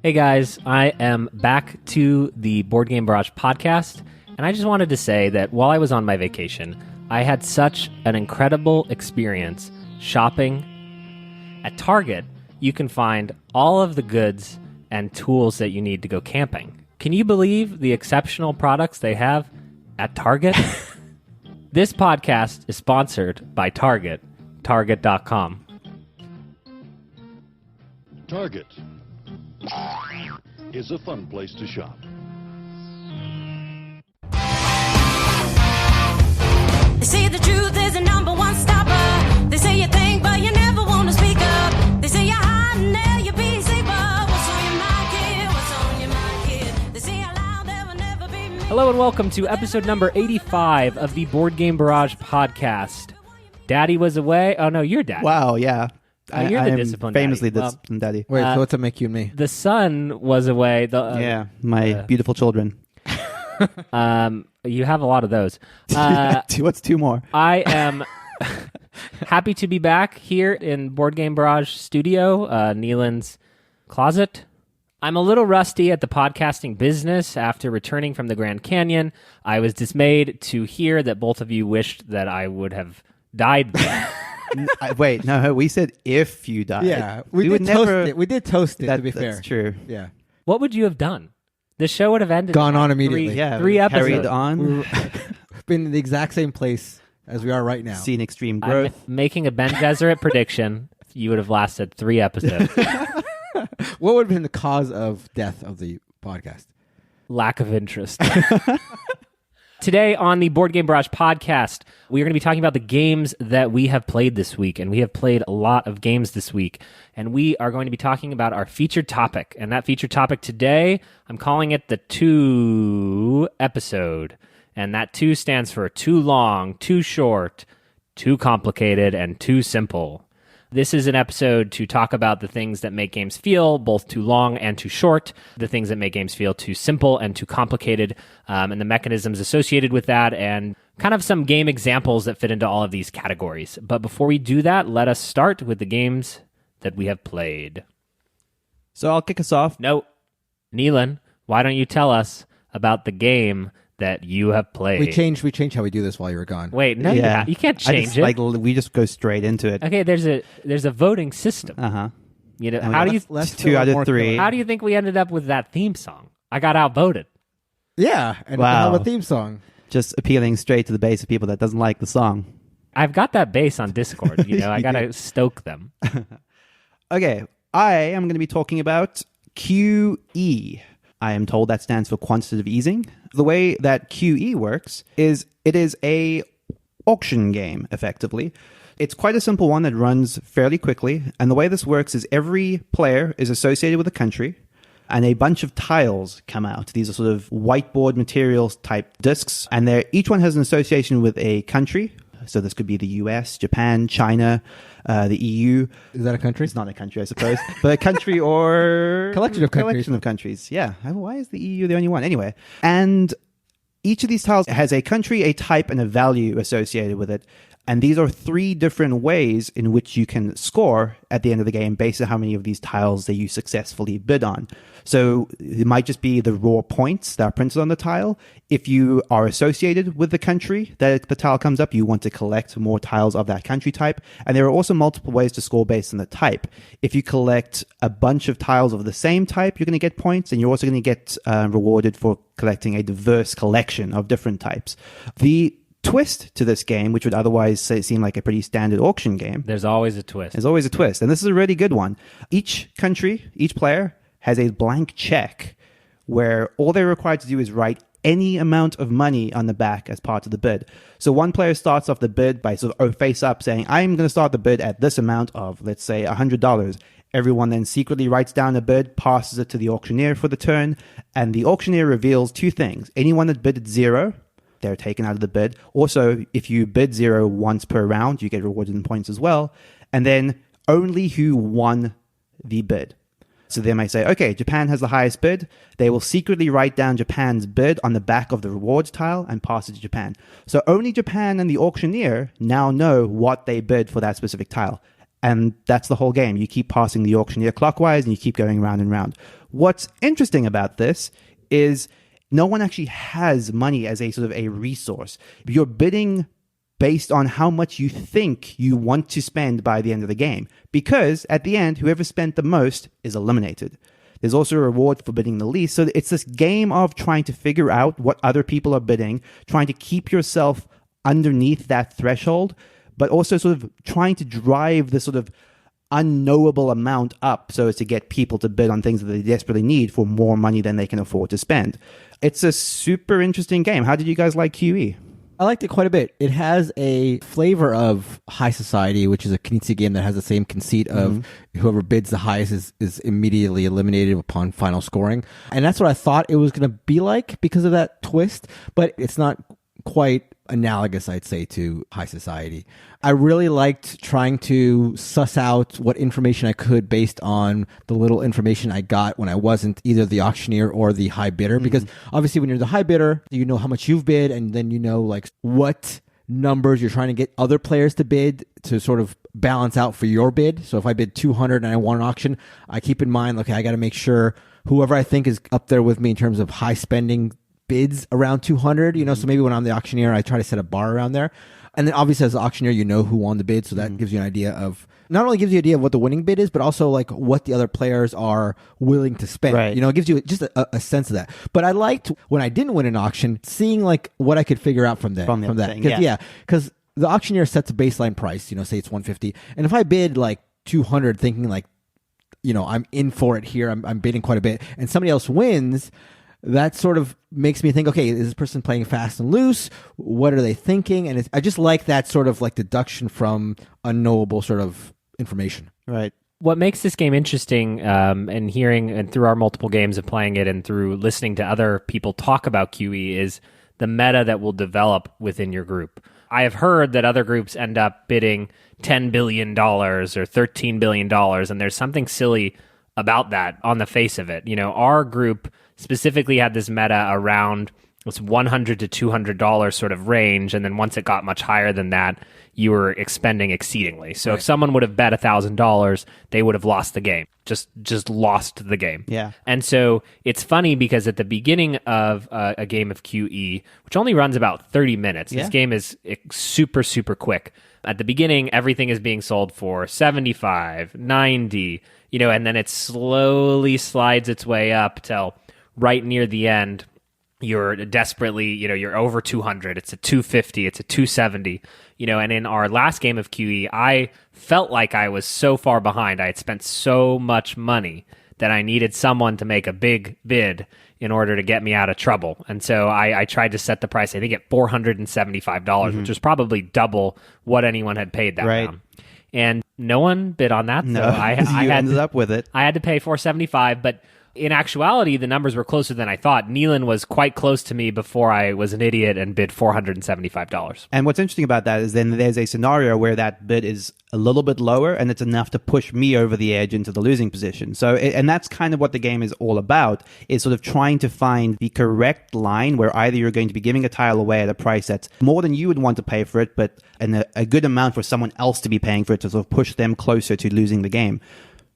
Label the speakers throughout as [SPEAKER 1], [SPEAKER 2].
[SPEAKER 1] Hey guys, I am back to the Board Game Barrage podcast, and I just wanted to say that while I was on my vacation, I had such an incredible experience shopping. At Target, you can find all of the goods and tools that you need to go camping. Can you believe the exceptional products they have at Target? This podcast is sponsored by Target, Target.com.
[SPEAKER 2] Target is a fun place to shop.
[SPEAKER 3] They say the truth is the number one stopper. They say you think, but you never want to speak up. They say you're hiding there, you're busy, but what's on your mind, kid? What's on your mind, kid? They say out loud there will never be me.
[SPEAKER 1] Hello and welcome to episode number 85 of the Board Game Barrage podcast. Daddy was away. Oh no, you're Daddy.
[SPEAKER 4] Wow, yeah.
[SPEAKER 1] You're the
[SPEAKER 4] I'm
[SPEAKER 1] disciplined
[SPEAKER 4] famously
[SPEAKER 1] daddy.
[SPEAKER 4] disciplined daddy.
[SPEAKER 5] Wait, so what's up make you and me?
[SPEAKER 1] The son was away.
[SPEAKER 4] Yeah, my beautiful children.
[SPEAKER 1] You have a lot of those.
[SPEAKER 4] What's two more?
[SPEAKER 1] I am happy to be back here in Board Game Barrage studio, Neelan's closet. I'm a little rusty at the podcasting business after returning from the Grand Canyon. I was dismayed to hear that both of you wished that I would have died there.
[SPEAKER 4] Wait, no, we said if you die.
[SPEAKER 5] Yeah, we
[SPEAKER 4] would
[SPEAKER 5] did toast
[SPEAKER 4] never.
[SPEAKER 5] it. We did toast it, to be fair.
[SPEAKER 4] That's true.
[SPEAKER 5] Yeah.
[SPEAKER 1] What would you have done? The show would have ended.
[SPEAKER 5] Gone on
[SPEAKER 1] at
[SPEAKER 5] immediately.
[SPEAKER 4] Yeah,
[SPEAKER 1] three episodes.
[SPEAKER 4] carried on.
[SPEAKER 5] Been in the exact same place as we are right now.
[SPEAKER 4] Seen extreme
[SPEAKER 1] I'm
[SPEAKER 4] growth.
[SPEAKER 1] making a Ben Gesserit prediction. You would have lasted 3 episodes.
[SPEAKER 5] What would have been the cause of death of the podcast?
[SPEAKER 1] Lack of interest. Today on the Board Game Barrage podcast, we are going to be talking about the games that we have played this week, and we have played a lot of games this week, and we are going to be talking about our featured topic, and that featured topic today, I'm calling it the 2 episode, and that 2 stands for too long, too short, too complicated, and too simple. This is an episode to talk about the things that make games feel both too long and too short, the things that make games feel too simple and too complicated, and the mechanisms associated with that, and kind of some game examples that fit into all of these categories. But before we do that, let us start with the games that we have played.
[SPEAKER 4] So I'll kick us off.
[SPEAKER 1] No, Neelan, why don't you tell us about the game that you have played?
[SPEAKER 5] We changed how we do this while you were gone.
[SPEAKER 1] Wait, no, you can't change it.
[SPEAKER 4] We just go straight into it.
[SPEAKER 1] Okay, there's a voting system. You know, how do you?
[SPEAKER 5] Let's
[SPEAKER 4] 2 out of 3.
[SPEAKER 1] How do you think we ended up with that theme song? I got outvoted.
[SPEAKER 5] Yeah, and
[SPEAKER 4] Wow.
[SPEAKER 5] have a theme song.
[SPEAKER 4] Just appealing straight to the base of people that doesn't like the song.
[SPEAKER 1] I've got that bass on Discord. You know, I gotta stoke them.
[SPEAKER 4] Okay, I am going to be talking about QE. I am told that stands for quantitative easing. The way that QE works is it is a auction game, effectively. It's quite a simple one that runs fairly quickly, and the way this works is every player is associated with a country, and a bunch of tiles come out. These are sort of whiteboard materials type discs, and each one has an association with a country. So this could be the US, Japan, China, the EU.
[SPEAKER 5] Is that a country?
[SPEAKER 4] It's not a country, I suppose, but a country or
[SPEAKER 5] Collection of countries.
[SPEAKER 4] Collection of countries. Yeah. Why is the EU the only one? Anyway, and each of these tiles has a country, a type, and a value associated with it. And these are 3 different ways in which you can score at the end of the game based on how many of these tiles that you successfully bid on. So it might just be the raw points that are printed on the tile. If you are associated with the country that the tile comes up, you want to collect more tiles of that country type. And there are also multiple ways to score based on the type. If you collect a bunch of tiles of the same type, you're going to get points, and you're also going to get rewarded for collecting a diverse collection of different types. The twist to this game, which would otherwise seem like a pretty standard auction game.
[SPEAKER 1] There's always a twist.
[SPEAKER 4] There's always a twist, and this is a really good one. Each country, each player has a blank check where all they're required to do is write any amount of money on the back as part of the bid. So one player starts off the bid by sort of face up saying, I'm going to start the bid at this amount of, let's say, $100. Everyone then secretly writes down a bid, passes it to the auctioneer for the turn, and the auctioneer reveals 2 things. Anyone that bid at 0, they're taken out of the bid. Also, if you bid 0 once per round, you get rewarded in points as well. And then only who won the bid. So they might say, okay, Japan has the highest bid. They will secretly write down Japan's bid on the back of the rewards tile and pass it to Japan. So only Japan and the auctioneer now know what they bid for that specific tile. And that's the whole game. You keep passing the auctioneer clockwise and you keep going round and round. What's interesting about this is no one actually has money as a sort of a resource. You're bidding based on how much you think you want to spend by the end of the game. Because at the end, whoever spent the most is eliminated. There's also a reward for bidding the least. So it's this game of trying to figure out what other people are bidding, trying to keep yourself underneath that threshold, but also sort of trying to drive the sort of unknowable amount up so as to get people to bid on things that they desperately need for more money than they can afford to spend. It's a super interesting game. How did you guys like QE?
[SPEAKER 5] I liked it quite a bit. It has a flavor of High Society, which is a Knizia game that has the same conceit of whoever bids the highest is immediately eliminated upon final scoring. And that's what I thought it was going to be like because of that twist, but it's not quite analogous, I'd say, to High Society. I really liked trying to suss out what information I could based on the little information I got when I wasn't either the auctioneer or the high bidder, because obviously when you're the high bidder, you know how much you've bid, and then you know like what numbers you're trying to get other players to bid to sort of balance out for your bid. So if I bid 200 and I want an auction, I keep in mind, okay, I got to make sure whoever I think is up there with me in terms of high spending bids around 200, you know, so maybe when I'm the auctioneer, I try to set a bar around there. And then obviously as the auctioneer, you know who won the bid, so that gives you an idea of, not only gives you an idea of what the winning bid is, but also like what the other players are willing to spend.
[SPEAKER 4] Right.
[SPEAKER 5] You know, it gives you just a sense of that. But I liked, when I didn't win an auction, seeing like what I could figure out from that.
[SPEAKER 4] From that thing,
[SPEAKER 5] Yeah, because the auctioneer sets a baseline price, you know, say it's 150. And if I bid like 200 thinking like, you know, I'm in for it here, I'm bidding quite a bit, and somebody else wins, that sort of makes me think, okay, is this person playing fast and loose? What are they thinking? And I just like that sort of like deduction from unknowable sort of information.
[SPEAKER 4] Right.
[SPEAKER 1] What makes this game interesting, and hearing and through our multiple games of playing it and through listening to other people talk about QE, is the meta that will develop within your group. I have heard that other groups end up bidding $10 billion or $13 billion, and there's something silly about that on the face of it. You know, our group specifically had this meta around this $100 to $200 sort of range, and then once it got much higher than that, you were expending exceedingly. So if someone would have bet $1,000, they would have lost the game. Just lost the game.
[SPEAKER 4] Yeah.
[SPEAKER 1] And so it's funny because at the beginning of a game of QE, which only runs about 30 minutes, this game is super, super quick. At the beginning, everything is being sold for 75, 90, you know, and then it slowly slides its way up till right near the end. You're desperately, you know, you're over 200. It's a 250. It's a 270. You know, and in our last game of QE, I felt like I was so far behind. I had spent so much money that I needed someone to make a big bid in order to get me out of trouble. And so I tried to set the price, I think, at $475, which was probably double what anyone had paid that round. And no one bid on that.
[SPEAKER 4] No,
[SPEAKER 1] so I
[SPEAKER 4] ended up with it.
[SPEAKER 1] I had to pay $475, but in actuality, the numbers were closer than I thought. Neelan was quite close to me before I was an idiot and bid $475.
[SPEAKER 4] And what's interesting about that is then there's a scenario where that bid is a little bit lower and it's enough to push me over the edge into the losing position. So, and that's kind of what the game is all about, is sort of trying to find the correct line where either you're going to be giving a tile away at a price that's more than you would want to pay for it, but a good amount for someone else to be paying for it to sort of push them closer to losing the game.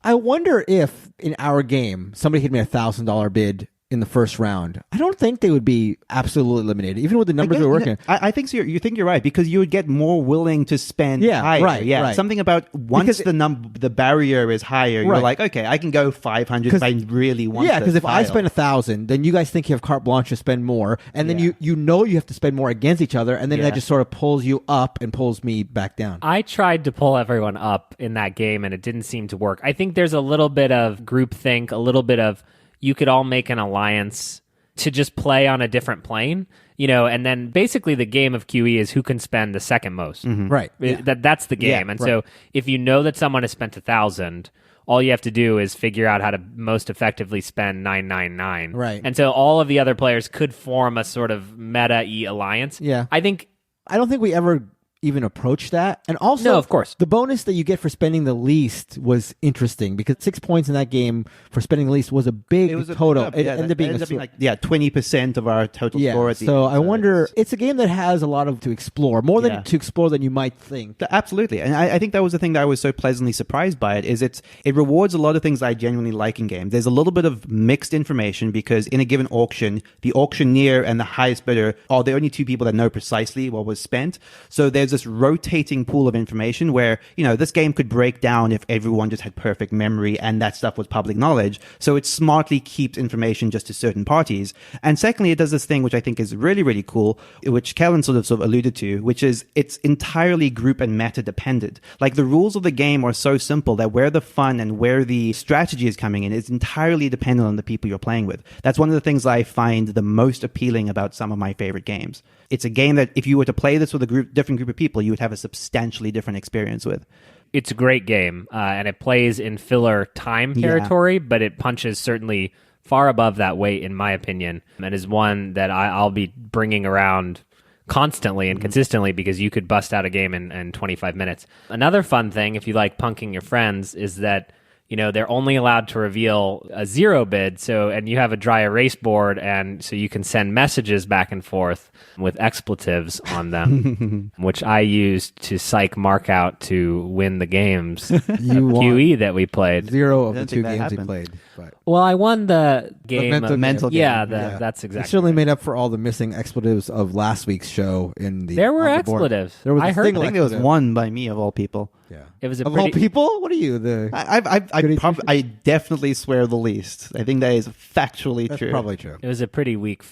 [SPEAKER 5] I wonder if in our game somebody hit me $1,000 bid in the first round. I don't think they would be absolutely eliminated, even with the numbers we're working.
[SPEAKER 4] I think so. You think you're right, because you would get more willing to spend higher.
[SPEAKER 5] Right.
[SPEAKER 4] Something about once the barrier is higher, you're like, okay, I can go 500 if I really want.
[SPEAKER 5] Yeah, because if I spend 1,000, then you guys think you have carte blanche to spend more, and then you know you have to spend more against each other, and then that just sort of pulls you up and pulls me back down.
[SPEAKER 1] I tried to pull everyone up in that game, and it didn't seem to work. I think there's a little bit of groupthink, a little bit of you could all make an alliance to just play on a different plane, you know, and then basically the game of QE is who can spend the second most.
[SPEAKER 5] Right.
[SPEAKER 1] That's the game. And so if you know that someone has spent 1,000, all you have to do is figure out how to most effectively spend 999.
[SPEAKER 5] Right.
[SPEAKER 1] And so all of the other players could form a sort of meta-y alliance.
[SPEAKER 5] Yeah.
[SPEAKER 1] I don't think
[SPEAKER 5] we ever even approach that. And also,
[SPEAKER 1] No, of course.
[SPEAKER 5] the bonus that you get for spending the least was interesting because 6 points in that game for spending the least was a big total. It ended up being
[SPEAKER 4] like 20% of our total score. At the
[SPEAKER 5] so
[SPEAKER 4] end.
[SPEAKER 5] I wonder, it's a game that has a lot of to explore, more than to explore than you might think.
[SPEAKER 4] Absolutely, and I think that was the thing that I was so pleasantly surprised by it. Is it rewards a lot of things I genuinely like in games. There's a little bit of mixed information because in a given auction, the auctioneer and the highest bidder are the only two people that know precisely what was spent. So there's this rotating pool of information where, this game could break down if everyone just had perfect memory and that stuff was public knowledge. So it smartly keeps information just to certain parties. And secondly, it does this thing which I think is really, really cool, which Kellen sort of alluded to, which is it's entirely group and meta dependent. Like the rules of the game are so simple that where the fun and where the strategy is coming in is entirely dependent on the people you're playing with. That's one of the things I find the most appealing about some of my favorite games. It's a game that if you were to play this with a different group of people, you would have a substantially different experience with.
[SPEAKER 1] It's a great game, and it plays in filler time territory, but it punches certainly far above that weight, in my opinion, and is one that I'll be bringing around constantly and consistently because you could bust out a game in 25 minutes. Another fun thing, if you like punking your friends, is that they're only allowed to reveal a 0 bid. And you have a dry erase board, and so you can send messages back and forth with expletives on them, which I used to psych Mark out to win the games QE that we played.
[SPEAKER 5] 0 of the 2 games we played. But.
[SPEAKER 1] Well, I won the game.
[SPEAKER 5] The
[SPEAKER 4] mental game.
[SPEAKER 1] Yeah, that's exactly.
[SPEAKER 5] It certainly
[SPEAKER 1] right.
[SPEAKER 5] made up for all the missing expletives of last week's show.
[SPEAKER 1] There were expletives.
[SPEAKER 5] There was
[SPEAKER 1] I
[SPEAKER 5] a
[SPEAKER 1] heard.
[SPEAKER 5] single
[SPEAKER 4] I think there was
[SPEAKER 5] expletive.
[SPEAKER 4] one by me of all people.
[SPEAKER 5] Yeah.
[SPEAKER 1] It was
[SPEAKER 5] all people. What are you?
[SPEAKER 4] I definitely swear the least. I think that is factually
[SPEAKER 5] That's
[SPEAKER 4] true.
[SPEAKER 5] probably true.
[SPEAKER 1] It was a pretty weak.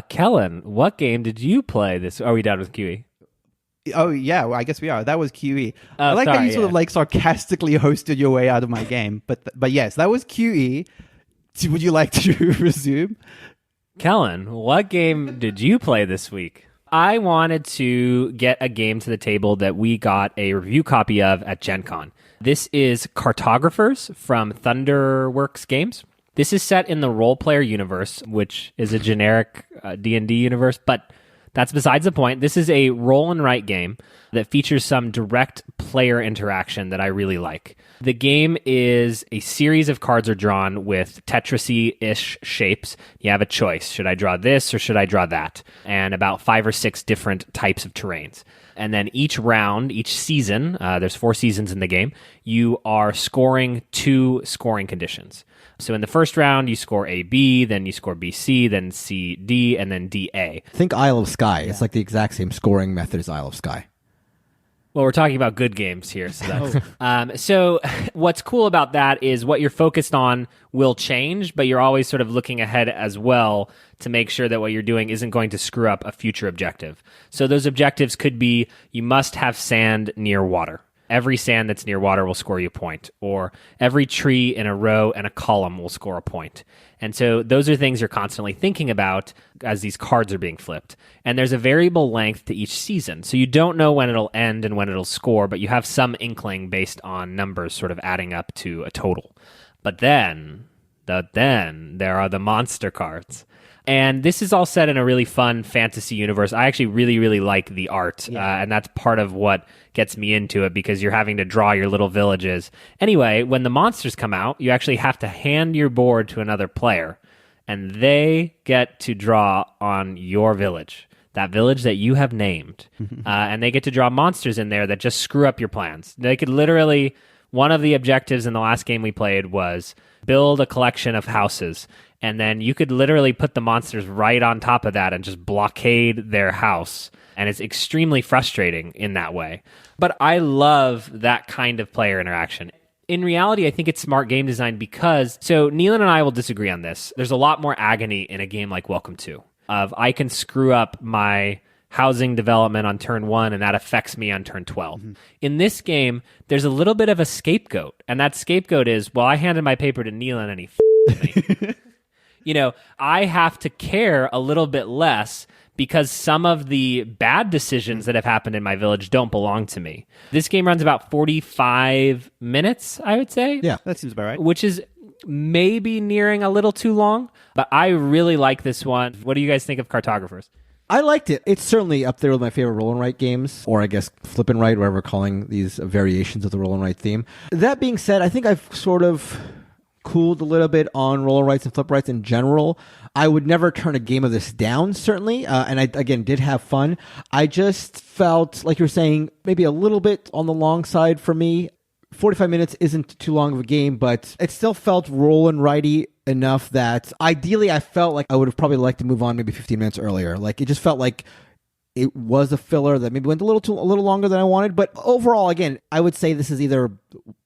[SPEAKER 1] Kellen, what game did you play this? Are we done with QE?
[SPEAKER 4] Oh yeah, well, I guess we are. That was QE. I like
[SPEAKER 1] sorry,
[SPEAKER 4] how you sort of like sarcastically hosted your way out of my game, but yes, that was QE. Would you like to resume?
[SPEAKER 1] Kellen, what game did you play this week? I wanted to get a game to the table that we got a review copy of at Gen Con. This is Cartographers from Thunderworks Games. This is set in the role-player universe, which is a generic D&D universe, but that's besides the point. This is a roll-and-write game that features some direct player interaction that I really like. The game is a series of cards are drawn with Tetris-ish shapes. You have a choice. Should I draw this or should I draw that? And about 5 or 6 different types of terrains. And then each round, each season, there's 4 seasons in the game, you are scoring 2 scoring conditions. So in the first round, you score A, B, then you score B, C, then C, D, and then D, A.
[SPEAKER 5] Think Isle of Skye. It's like the exact same scoring method as Isle of Skye.
[SPEAKER 1] Well, we're talking about good games here. So, so what's cool about that is what you're focused on will change, but you're always sort of looking ahead as well to make sure that what you're doing isn't going to screw up a future objective. So those objectives could be you must have sand near water. Every sand that's near water will score you a point, or every tree in a row and a column will score a point. And so those are things you're constantly thinking about as these cards are being flipped. And there's a variable length to each season. So you don't know when it'll end and when it'll score, but you have some inkling based on numbers sort of adding up to a total. But then there are the monster cards. And this is all set in a really fun fantasy universe. I actually really, really like the art. And that's part of what gets me into it because you're having to draw your little villages. Anyway, when the monsters come out, you actually have to hand your board to another player. And they get to draw on your village. That village that you have named. And they get to draw monsters in there that just screw up your plans. They could literally... One of the objectives in the last game we played was build a collection of houses. And then you could literally put the monsters right on top of that and just blockade their house. And it's extremely frustrating in that way. But I love that kind of player interaction. In reality, I think it's smart game design because... So Neelan and I will disagree on this. There's a lot more agony in a game like Welcome to. I can screw up my housing development on turn 1, and that affects me on turn 12. In this game, there's a little bit of a scapegoat. And that scapegoat is, well, I handed my paper to Neelan and he me. I have to care a little bit less because some of the bad decisions that have happened in my village don't belong to me. This game runs about 45 minutes, I would say.
[SPEAKER 5] Yeah,
[SPEAKER 4] That seems about right.
[SPEAKER 1] Which is maybe nearing a little too long, but I really like this one. What do you guys think of Cartographers?
[SPEAKER 5] I liked it. It's certainly up there with my favorite roll and write games, or I guess flip and write, whatever we're calling these variations of the roll and write theme. That being said, I think I've sort of cooled a little bit on roll and writes and flip writes in general. I would never turn a game of this down, certainly. And I, again, did have fun. I just felt, like you're saying, maybe a little bit on the long side for me. 45 minutes isn't too long of a game, but it still felt roll and writey enough that ideally I felt like I would have probably liked to move on maybe 15 minutes earlier. Like, it just felt like it was a filler that maybe went a little longer than I wanted. But overall, again, I would say this is either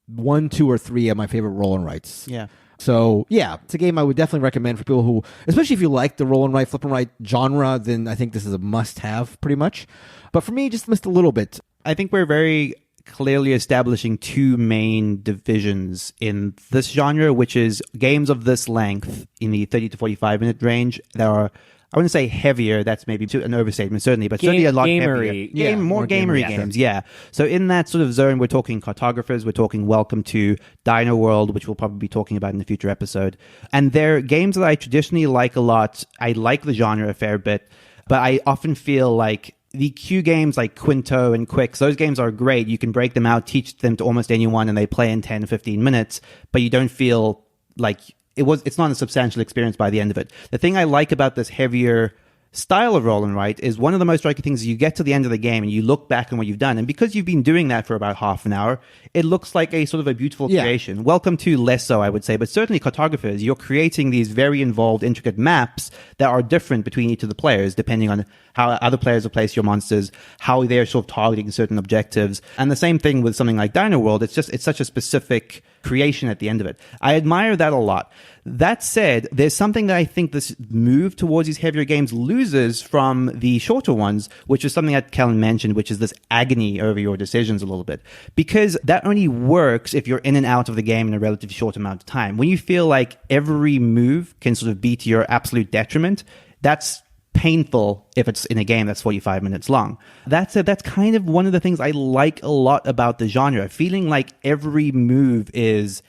[SPEAKER 5] 1, 2, or 3 of my favorite roll and writes.
[SPEAKER 4] Yeah.
[SPEAKER 5] So, yeah, it's a game I would definitely recommend for people who, especially if you like the roll and write, flip and write genre, then I think this is a must-have pretty much. But for me, just missed a little bit.
[SPEAKER 4] I think we're very clearly establishing two main divisions in this genre, which is games of this length in the 30 to 45 minute range that are, I wouldn't say heavier, that's maybe an overstatement, certainly, but certainly a lot
[SPEAKER 1] gamery.
[SPEAKER 4] heavier. More gamery games, yeah. So in that sort of zone, we're talking Cartographers, we're talking Welcome to Dino World, which we'll probably be talking about in a future episode. And they're games that I traditionally like a lot. I like the genre a fair bit, but I often feel like the Q games like Quinto and Quicks, those games are great. You can break them out, teach them to almost anyone, and they play in 10 to 15 minutes, but you don't feel like it's not a substantial experience by the end of it. The thing I like about this heavier style of roll and write is one of the most striking things is you get to the end of the game and you look back on what you've done. And because you've been doing that for about half an hour, it looks like a sort of a beautiful creation. Welcome to less so, I would say, but certainly Cartographers, you're creating these very involved, intricate maps that are different between each of the players, depending on how other players have placed your monsters, how they're sort of targeting certain objectives. And the same thing with something like Dino World. It's such a specific creation at the end of it. I admire that a lot. That said, there's something that I think this move towards these heavier games loses from the shorter ones, which is something that Kellen mentioned, which is this agony over your decisions a little bit. Because that only works if you're in and out of the game in a relatively short amount of time. When you feel like every move can sort of be to your absolute detriment, that's painful if it's in a game that's 45 minutes long. That said, that's kind of one of the things I like a lot about the genre. Feeling like every move is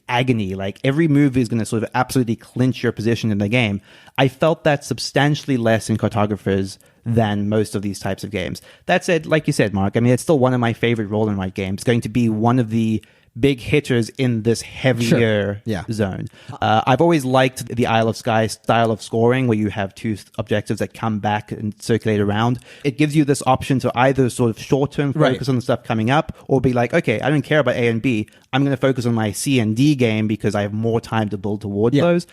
[SPEAKER 4] agony, like every move is going to sort of absolutely clinch your position in the game. I felt that substantially less in Cartographers than most of these types of games. That said, like you said, Mark, I mean, it's still one of my favorite roll and write games. It's going to be one of the big hitters in this heavier zone. I've always liked the Isle of Skye style of scoring where you have two objectives that come back and circulate around. It gives you this option to either sort of short-term focus on the stuff coming up or be like, okay, I don't care about A and B. I'm going to focus on my C and D game because I have more time to build towards those.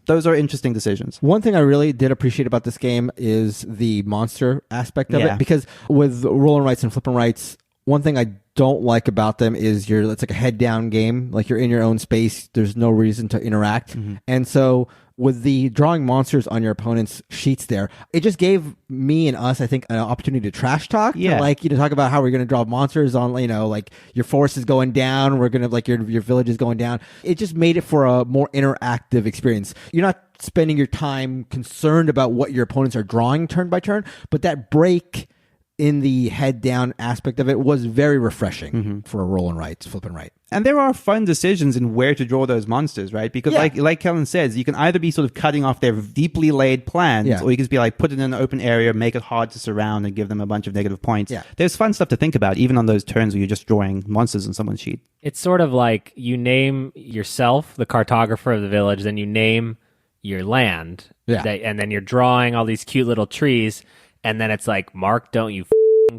[SPEAKER 4] Those are interesting decisions.
[SPEAKER 5] One thing I really did appreciate about this game is the monster aspect of it, because with roll and writes and flip and writes, one thing I don't like about them is it's like a head down game. Like you're in your own space. There's no reason to interact. And so with the drawing monsters on your opponent's sheets there, it just gave me and us, I think, an opportunity to trash talk. To talk about how we're going to draw monsters on, like your force is going down. We're going to, like, your village is going down. It just made it for a more interactive experience. You're not spending your time concerned about what your opponents are drawing turn by turn, but that break in the head down aspect of it was very refreshing for a roll and write, flip and write.
[SPEAKER 4] And there are fun decisions in where to draw those monsters, right? Because like Kellen says, you can either be sort of cutting off their deeply laid plans, or you can just be like, put it in an open area, make it hard to surround and give them a bunch of negative points. There's fun stuff to think about, even on those turns where you're just drawing monsters on someone's sheet.
[SPEAKER 1] It's sort of like you name yourself the cartographer of the village, then you name your land, and then you're drawing all these cute little trees. And then it's like, Mark, don't you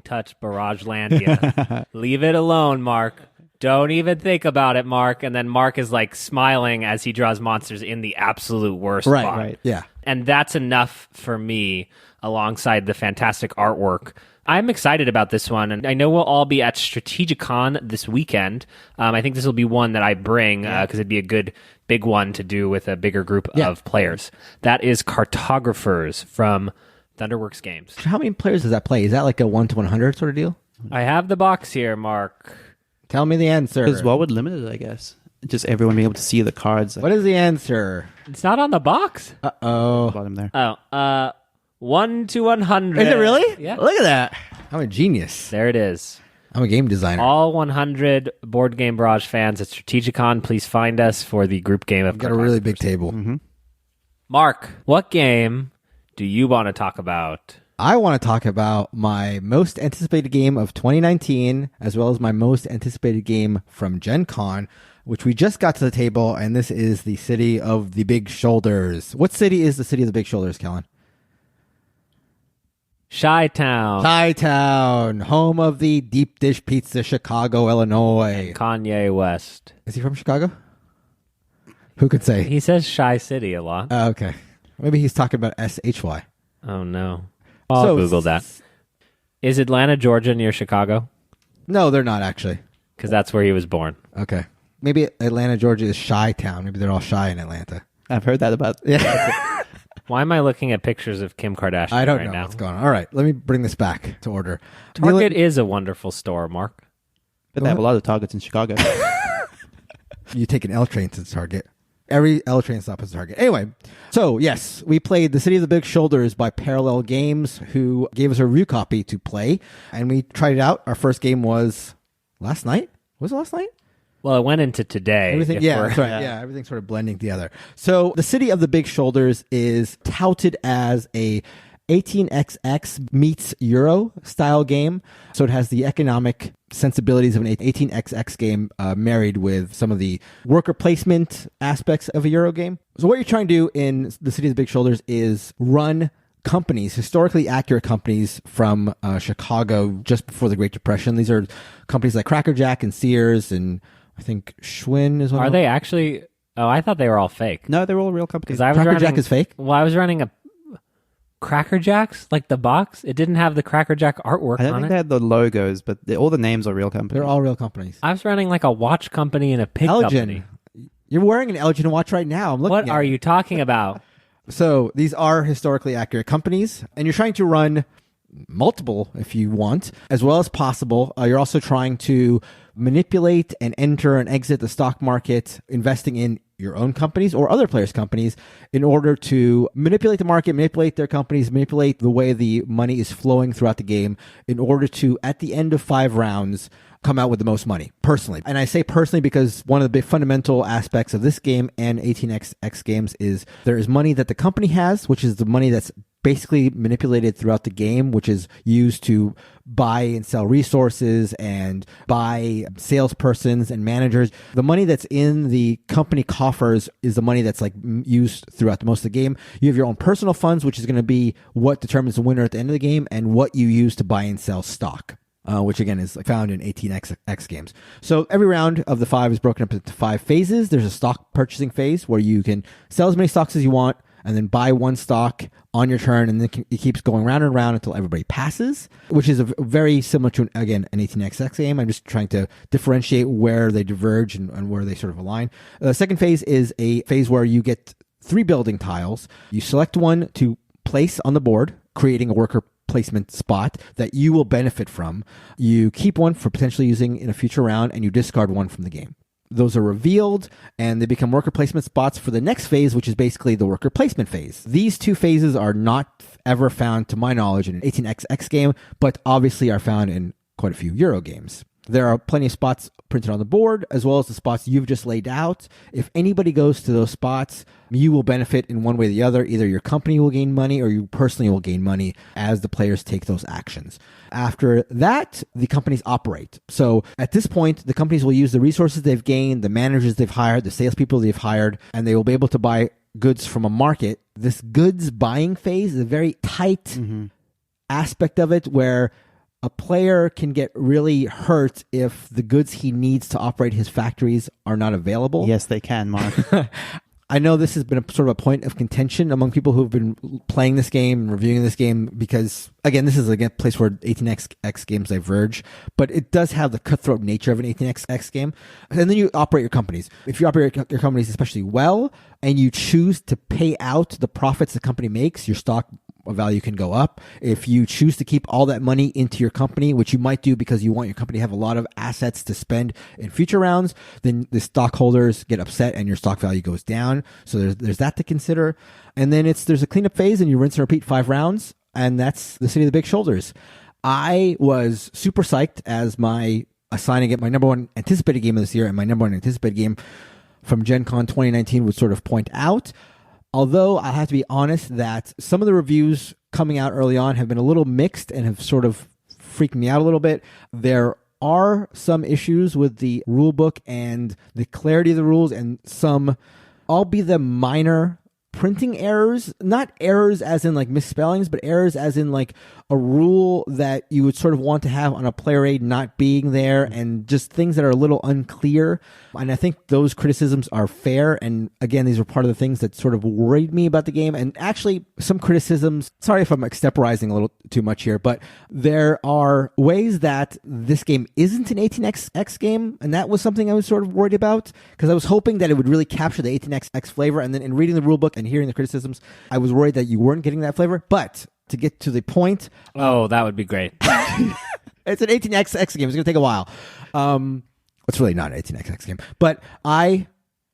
[SPEAKER 1] touch Barragelandia. Leave it alone, Mark. Don't even think about it, Mark. And then Mark is like smiling as he draws monsters in the absolute worst spot.
[SPEAKER 4] Right.
[SPEAKER 5] Yeah.
[SPEAKER 1] And that's enough for me alongside the fantastic artwork. I'm excited about this one, and I know we'll all be at Strategicon this weekend. I think this will be one that I bring because it'd be a good big one to do with a bigger group of players. That is Cartographers from Thunderworks Games.
[SPEAKER 5] How many players does that play? Is that like a 1 to 100 sort of deal?
[SPEAKER 1] I have the box here, Mark.
[SPEAKER 5] Tell me the answer.
[SPEAKER 4] Because what would limit it, I guess? Just everyone being able to see the cards.
[SPEAKER 5] What is the answer?
[SPEAKER 1] It's not on the box.
[SPEAKER 5] Uh-oh.
[SPEAKER 4] Bottom there.
[SPEAKER 1] 1 to 100.
[SPEAKER 5] Is it really?
[SPEAKER 1] Yeah.
[SPEAKER 5] Look at that. I'm a genius.
[SPEAKER 1] There it is.
[SPEAKER 5] I'm a game designer.
[SPEAKER 1] All 100 Board Game Barrage fans at Strategicon, please find us for the group game of
[SPEAKER 5] I've got a really big table.
[SPEAKER 1] Mark, what game do you want to talk about?
[SPEAKER 5] I want to talk about my most anticipated game of 2019, as well as my most anticipated game from Gen Con, which we just got to the table, and this is the City of the Big Shoulders. What city is the City of the Big Shoulders, Kellen?
[SPEAKER 1] Chi-Town.
[SPEAKER 5] Chi-Town, home of the deep dish pizza, Chicago, Illinois.
[SPEAKER 1] Kanye West.
[SPEAKER 5] Is he from Chicago? Who could say?
[SPEAKER 1] He says Shy City a lot.
[SPEAKER 5] Okay. Maybe he's talking about SHY.
[SPEAKER 1] Oh, no. I'll Google that. Is Atlanta, Georgia near Chicago?
[SPEAKER 5] No, they're not actually.
[SPEAKER 1] Because that's where he was born.
[SPEAKER 5] Okay. Maybe Atlanta, Georgia is Chi-Town. Maybe they're all shy in Atlanta.
[SPEAKER 4] I've heard that about.
[SPEAKER 5] Yeah.
[SPEAKER 1] Why am I looking at pictures of Kim Kardashian
[SPEAKER 5] I don't
[SPEAKER 1] right
[SPEAKER 5] know
[SPEAKER 1] now?
[SPEAKER 5] what's going on. All right, let me bring this back to order.
[SPEAKER 1] Target is a wonderful store, Mark.
[SPEAKER 4] But they have a lot of Targets in Chicago.
[SPEAKER 5] You take an L train to Target. Every L train stop is Target. Anyway, so yes, we played The City of the Big Shoulders by Parallel Games, who gave us a review copy to play, and we tried it out. Our first game was last night. Was it last night?
[SPEAKER 1] Well, it went into today.
[SPEAKER 5] Everything, that's right. Yeah, everything's sort of blending together. So the City of the Big Shoulders is touted as a 18xx meets Euro style game. So it has the economic sensibilities of an 18xx game married with some of the worker placement aspects of a Euro game. So what you're trying to do in the City of the Big Shoulders is run companies, historically accurate companies from Chicago just before the Great Depression. These are companies like Cracker Jack and Sears, and I think Schwinn is one.
[SPEAKER 1] Are they actually? Oh, I thought they were all fake.
[SPEAKER 4] No, they're all real companies.
[SPEAKER 5] Cracker Jack is fake?
[SPEAKER 1] Well, I was running a Cracker Jacks, like the box. It didn't have the Cracker Jack artwork
[SPEAKER 4] I don't
[SPEAKER 1] on
[SPEAKER 4] think
[SPEAKER 1] it.
[SPEAKER 4] they had the logos, but all the names are real companies.
[SPEAKER 5] They're all real companies.
[SPEAKER 1] I was running like a watch company and a pig company.
[SPEAKER 5] Elgin. You're wearing an Elgin watch right now. I'm looking
[SPEAKER 1] What
[SPEAKER 5] at
[SPEAKER 1] are
[SPEAKER 5] it.
[SPEAKER 1] you talking about?
[SPEAKER 5] So these are historically accurate companies, and you're trying to run multiple if you want, as well as possible. You're also trying to manipulate and enter and exit the stock market, investing in your own companies or other players' companies in order to manipulate the market, manipulate their companies, manipulate the way the money is flowing throughout the game in order to, at the end of 5 rounds, come out with the most money, personally. And I say personally because one of the big fundamental aspects of this game and 18xx games is there is money that the company has, which is the money that's basically manipulated throughout the game, which is used to buy and sell resources and buy salespersons and managers. The money that's in the company coffers is the money that's like used throughout most of the game. You have your own personal funds, which is going to be what determines the winner at the end of the game, and what you use to buy and sell stock. Which again is found in 18xx games. So every round of the 5 is broken up into 5 phases. There's a stock purchasing phase where you can sell as many stocks as you want and then buy one stock on your turn, and then it keeps going round and round until everybody passes, which is very similar to, again, an 18xx game. I'm just trying to differentiate where they diverge and where they sort of align. The second phase is a phase where you get 3 building tiles. You select one to place on the board, creating a worker placement spot that you will benefit from. You keep one for potentially using in a future round, and you discard one from the game. Those are revealed, and they become worker placement spots for the next phase, which is basically the worker placement phase. These 2 phases are not ever found, to my knowledge, in an 18xx game, but obviously are found in quite a few Euro games. There are plenty of spots printed on the board, as well as the spots you've just laid out. If anybody goes to those spots, you will benefit in one way or the other. Either your company will gain money or you personally will gain money as the players take those actions. After that, the companies operate. So at this point, the companies will use the resources they've gained, the managers they've hired, the salespeople they've hired, and they will be able to buy goods from a market. This goods buying phase is a very tight aspect of it, where a player can get really hurt if the goods he needs to operate his factories are not available.
[SPEAKER 4] Yes, they can, Mark.
[SPEAKER 5] I know this has been a sort of a point of contention among people who've been playing this game and reviewing this game because, again, this is a place where 18xx games diverge, but it does have the cutthroat nature of an 18xx game. And then you operate your companies. If you operate your companies especially well and you choose to pay out the profits the company makes, your stock value can go up. If you choose to keep all that money into your company, which you might do because you want your company to have a lot of assets to spend in future rounds, then the stockholders get upset and your stock value goes down. So there's that to consider. And then there's a cleanup phase and you rinse and repeat 5 rounds. And that's the City of the Big Shoulders. I was super psyched as assigning it my number 1 anticipated game of this year, and my number 1 anticipated game from Gen Con 2019 would sort of point out. Although I have to be honest that some of the reviews coming out early on have been a little mixed and have sort of freaked me out a little bit. There are some issues with the rule book and the clarity of the rules, and some, albeit the minor printing errors, not errors as in like misspellings, but errors as in like a rule that you would sort of want to have on a player aid not being there, and just things that are a little unclear. And I think those criticisms are fair. And again, these are part of the things that sort of worried me about the game. And actually some criticisms, sorry if I'm extemporizing a little too much here, but there are ways that this game isn't an 18xx game. And that was something I was sort of worried about, because I was hoping that it would really capture the 18xx flavor. And then in reading the rulebook and hearing the criticisms, I was worried that you weren't getting that flavor. But to get to the point,
[SPEAKER 1] Oh, that would be great.
[SPEAKER 5] it's an 18xx game. It's going to take a while. It's really not an 18xx game. But I,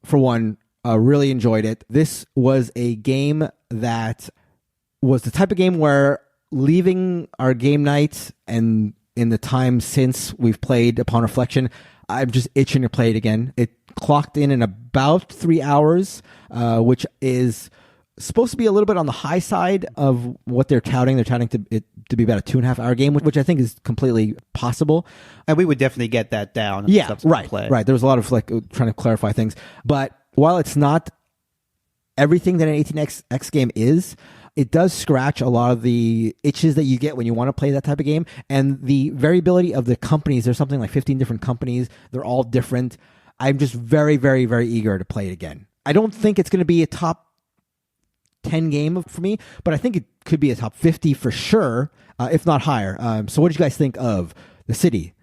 [SPEAKER 5] for one, really enjoyed it. This was a game that was the type of game where, leaving our game night and in the time since we've played upon reflection, I'm just itching to play it again. It clocked in about 3 hours, which is supposed to be a little bit on the high side of what they're touting. They're touting it to be about a 2.5 hour game, which I think is completely possible.
[SPEAKER 4] And we would definitely get that down. in
[SPEAKER 5] Yeah,
[SPEAKER 4] subsequent
[SPEAKER 5] right,
[SPEAKER 4] play.
[SPEAKER 5] right. There was a lot of like trying to clarify things. But while it's not everything that an 18xx game is, it does scratch a lot of the itches that you get when you want to play that type of game. And the variability of the companies, there's something like 15 different companies. They're all different. I'm just very, very, very eager to play it again. I don't think it's going to be a top 10 game for me, but I think it could be a top 50 for sure, if not higher. So what did you guys think of the City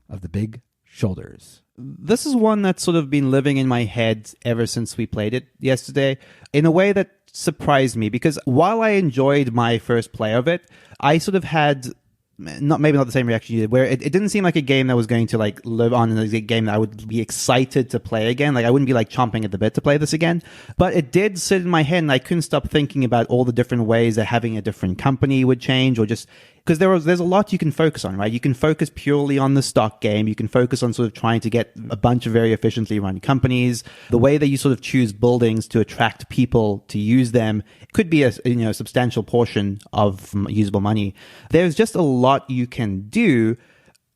[SPEAKER 5] of the Big Shoulders?
[SPEAKER 4] This is one that's sort of been living in my head ever since we played it yesterday, in a way that surprised me, because while I enjoyed my first play of it, I sort of had maybe not the same reaction you did, where it didn't seem like a game that was going to like live on in a game that I would be excited to play again. Like I wouldn't be like chomping at the bit to play this again, but it did sit in my head and I couldn't stop thinking about all the different ways that having a different company would change, or just because there's a lot you can focus on, right? You can focus purely on the stock game. You can focus on sort of trying to get a bunch of very efficiently run companies. The way that you sort of choose buildings to attract people to use them could be a substantial portion of usable money. There's just a lot you can do.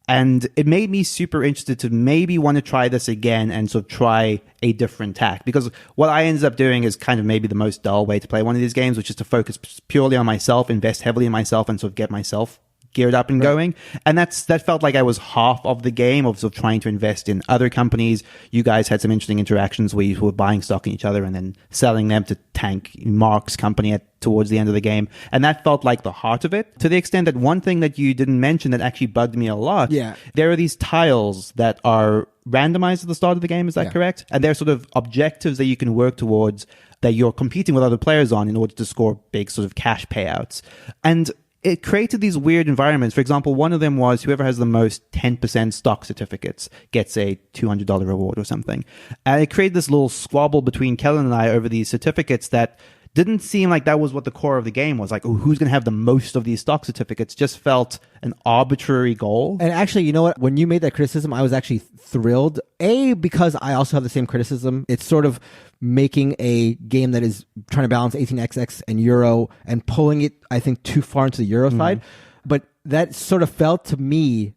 [SPEAKER 4] And it made me super interested to maybe want to try this again and sort of try a different tack. Because what I ended up doing is kind of maybe the most dull way to play one of these games, which is to focus purely on myself, invest heavily in myself, and sort of get myself geared up and going. And that felt like I was half of the game of sort of trying to invest in other companies. You guys had some interesting interactions where you were buying stock in each other and then selling them to tank Mark's company towards the end of the game. And that felt like the heart of it, to the extent that one thing that you didn't mention that actually bugged me a lot.
[SPEAKER 5] Yeah.
[SPEAKER 4] There are these tiles that are randomized at the start of the game. Is that correct? And they're sort of objectives that you can work towards, that you're competing with other players on in order to score big sort of cash payouts. And it created these weird environments. For example, one of them was whoever has the most 10% stock certificates gets a $200 reward or something. And it created this little squabble between Kellen and I over these certificates that didn't seem like that was what the core of the game was. Like, who's going to have the most of these stock certificates? Just felt an arbitrary goal.
[SPEAKER 5] And actually, you know what? When you made that criticism, I was actually thrilled. Because I also have the same criticism. It's sort of making a game that is trying to balance 18xx and Euro and pulling it, I think, too far into the Euro side. But that sort of felt to me,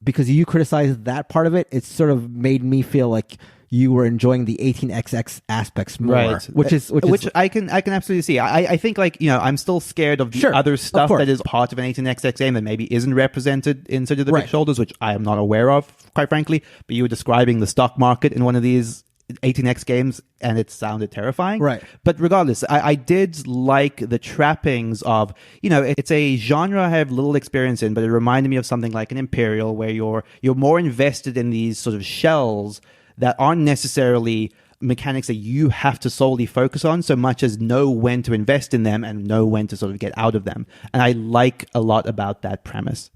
[SPEAKER 5] because you criticized that part of it, it sort of made me feel like you were enjoying the 18xx aspects more,
[SPEAKER 4] right? Which I can absolutely see. I think I'm still scared of the other stuff that is part of an 18xx game that maybe isn't represented in City of the Big Shoulders, which I am not aware of, quite frankly. But you were describing the stock market in one of these 18x games, and it sounded terrifying.
[SPEAKER 5] Right.
[SPEAKER 4] But regardless, I did like the trappings of, it's a genre I have little experience in, but it reminded me of something like an Imperial, where you're more invested in these sort of shells that aren't necessarily mechanics that you have to solely focus on, so much as know when to invest in them and know when to sort of get out of them. And I like a lot about that premise.